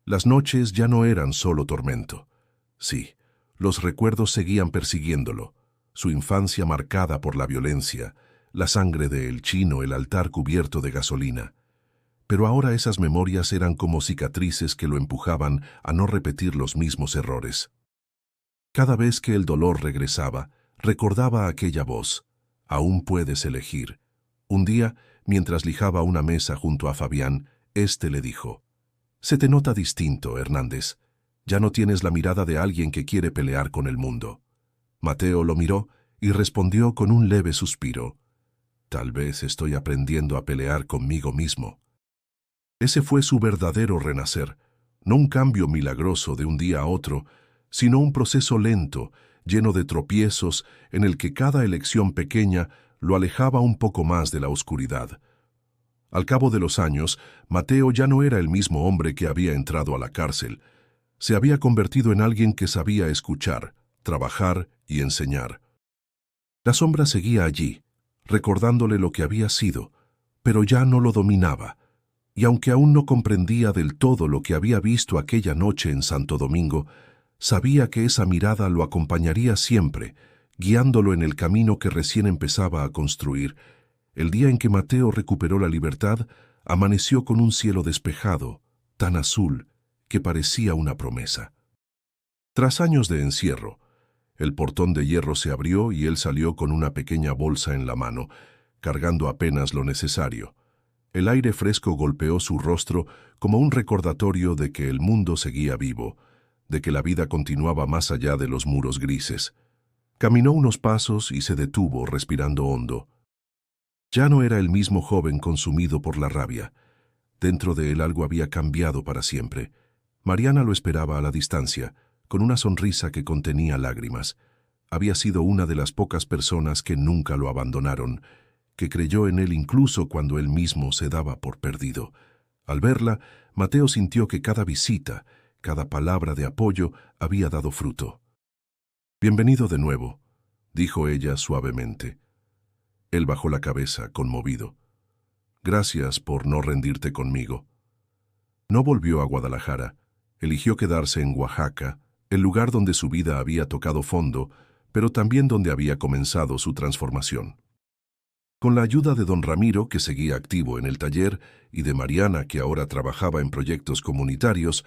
Las noches ya no eran solo tormento. Sí, los recuerdos seguían persiguiéndolo. Su infancia marcada por la violencia, la sangre de El Chino, el altar cubierto de gasolina. Pero ahora esas memorias eran como cicatrices que lo empujaban a no repetir los mismos errores. Cada vez que el dolor regresaba, recordaba aquella voz. Aún puedes elegir. Un día, mientras lijaba una mesa junto a Fabián, éste le dijo: «Se te nota distinto, Hernández. Ya no tienes la mirada de alguien que quiere pelear con el mundo». Mateo lo miró y respondió con un leve suspiro: «Tal vez estoy aprendiendo a pelear conmigo mismo». Ese fue su verdadero renacer, no un cambio milagroso de un día a otro, sino un proceso lento, lleno de tropiezos, en el que cada elección pequeña lo alejaba un poco más de la oscuridad. Al cabo de los años, Mateo ya no era el mismo hombre que había entrado a la cárcel. Se había convertido en alguien que sabía escuchar, trabajar y enseñar. La sombra seguía allí, recordándole lo que había sido, pero ya no lo dominaba. Y aunque aún no comprendía del todo lo que había visto aquella noche en Santo Domingo, sabía que esa mirada lo acompañaría siempre, guiándolo en el camino que recién empezaba a construir. El día en que Mateo recuperó la libertad, amaneció con un cielo despejado, tan azul, que parecía una promesa. Tras años de encierro, el portón de hierro se abrió y él salió con una pequeña bolsa en la mano, cargando apenas lo necesario. El aire fresco golpeó su rostro como un recordatorio de que el mundo seguía vivo, de que la vida continuaba más allá de los muros grises. Caminó unos pasos y se detuvo, respirando hondo. Ya no era el mismo joven consumido por la rabia. Dentro de él algo había cambiado para siempre. Mariana lo esperaba a la distancia, con una sonrisa que contenía lágrimas. Había sido una de las pocas personas que nunca lo abandonaron, que creyó en él incluso cuando él mismo se daba por perdido. Al verla, Mateo sintió que cada visita, cada palabra de apoyo había dado fruto. «Bienvenido de nuevo», dijo ella suavemente. Él bajó la cabeza, conmovido. «Gracias por no rendirte conmigo». No volvió a Guadalajara. Eligió quedarse en Oaxaca, el lugar donde su vida había tocado fondo, pero también donde había comenzado su transformación. Con la ayuda de don Ramiro, que seguía activo en el taller, y de Mariana, que ahora trabajaba en proyectos comunitarios,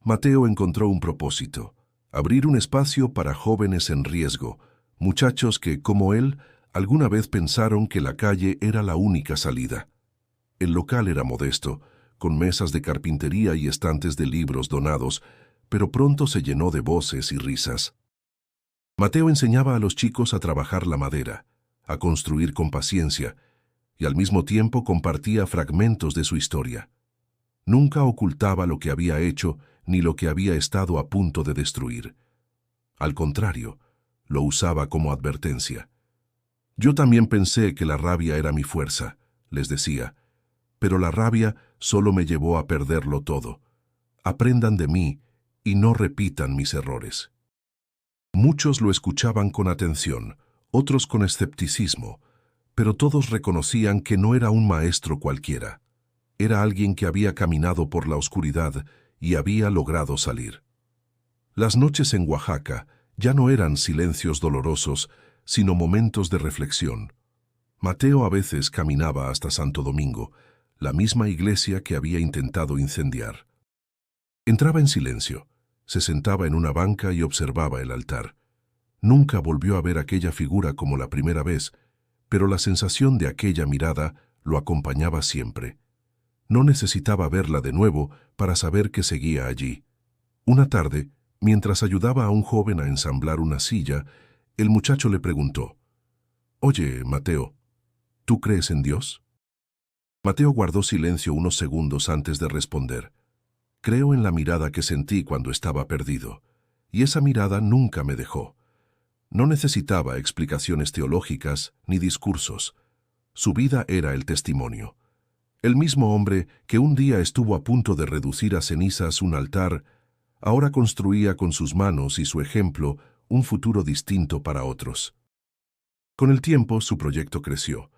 Mateo encontró un propósito: abrir un espacio para jóvenes en riesgo, muchachos que, como él, alguna vez pensaron que la calle era la única salida. El local era modesto, con mesas de carpintería y estantes de libros donados, pero pronto se llenó de voces y risas. Mateo enseñaba a los chicos a trabajar la madera, a construir con paciencia, y al mismo tiempo compartía fragmentos de su historia. Nunca ocultaba lo que había hecho ni lo que había estado a punto de destruir. Al contrario, lo usaba como advertencia. «Yo también pensé que la rabia era mi fuerza», les decía, «pero la rabia solo me llevó a perderlo todo. Aprendan de mí y no repitan mis errores». Muchos lo escuchaban con atención, otros con escepticismo, pero todos reconocían que no era un maestro cualquiera. Era alguien que había caminado por la oscuridad y había logrado salir. Las noches en Oaxaca ya no eran silencios dolorosos, sino momentos de reflexión. Mateo a veces caminaba hasta Santo Domingo, la misma iglesia que había intentado incendiar. Entraba en silencio, se sentaba en una banca y observaba el altar. Nunca volvió a ver aquella figura como la primera vez, pero la sensación de aquella mirada lo acompañaba siempre. No necesitaba verla de nuevo para saber que seguía allí. Una tarde, mientras ayudaba a un joven a ensamblar una silla, el muchacho le preguntó: «Oye, Mateo, ¿tú crees en Dios?». Mateo guardó silencio unos segundos antes de responder: «Creo en la mirada que sentí cuando estaba perdido, y esa mirada nunca me dejó». No necesitaba explicaciones teológicas ni discursos. Su vida era el testimonio. El mismo hombre que un día estuvo a punto de reducir a cenizas un altar, ahora construía con sus manos y su ejemplo un futuro distinto para otros. Con el tiempo su proyecto creció,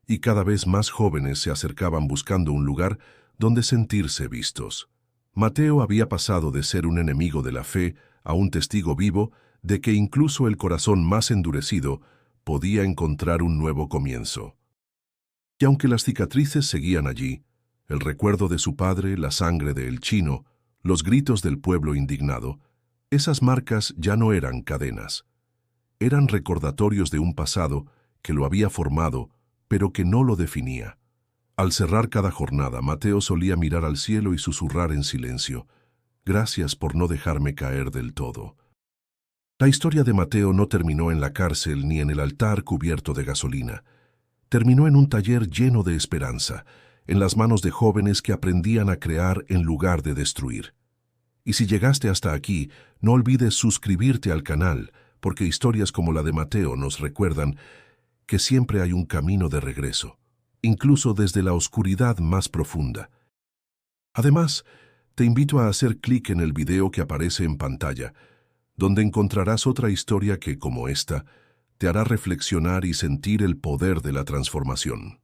y cada vez más jóvenes se acercaban buscando un lugar donde sentirse vistos. Mateo había pasado de ser un enemigo de la fe a un testigo vivo de que incluso el corazón más endurecido podía encontrar un nuevo comienzo. Y aunque las cicatrices seguían allí, el recuerdo de su padre, la sangre de El Chino, los gritos del pueblo indignado, Esas marcas ya no eran cadenas. Eran recordatorios de un pasado que lo había formado, pero que no lo definía. Al cerrar cada jornada, Mateo solía mirar al cielo y susurrar en silencio: «Gracias por no dejarme caer del todo». La historia de Mateo no terminó en la cárcel ni en el altar cubierto de gasolina. Terminó en un taller lleno de esperanza, en las manos de jóvenes que aprendían a crear en lugar de destruir. Y si llegaste hasta aquí, no olvides suscribirte al canal, porque historias como la de Mateo nos recuerdan que siempre hay un camino de regreso, incluso desde la oscuridad más profunda. Además, te invito a hacer clic en el video que aparece en pantalla, donde encontrarás otra historia que, como esta, te hará reflexionar y sentir el poder de la transformación.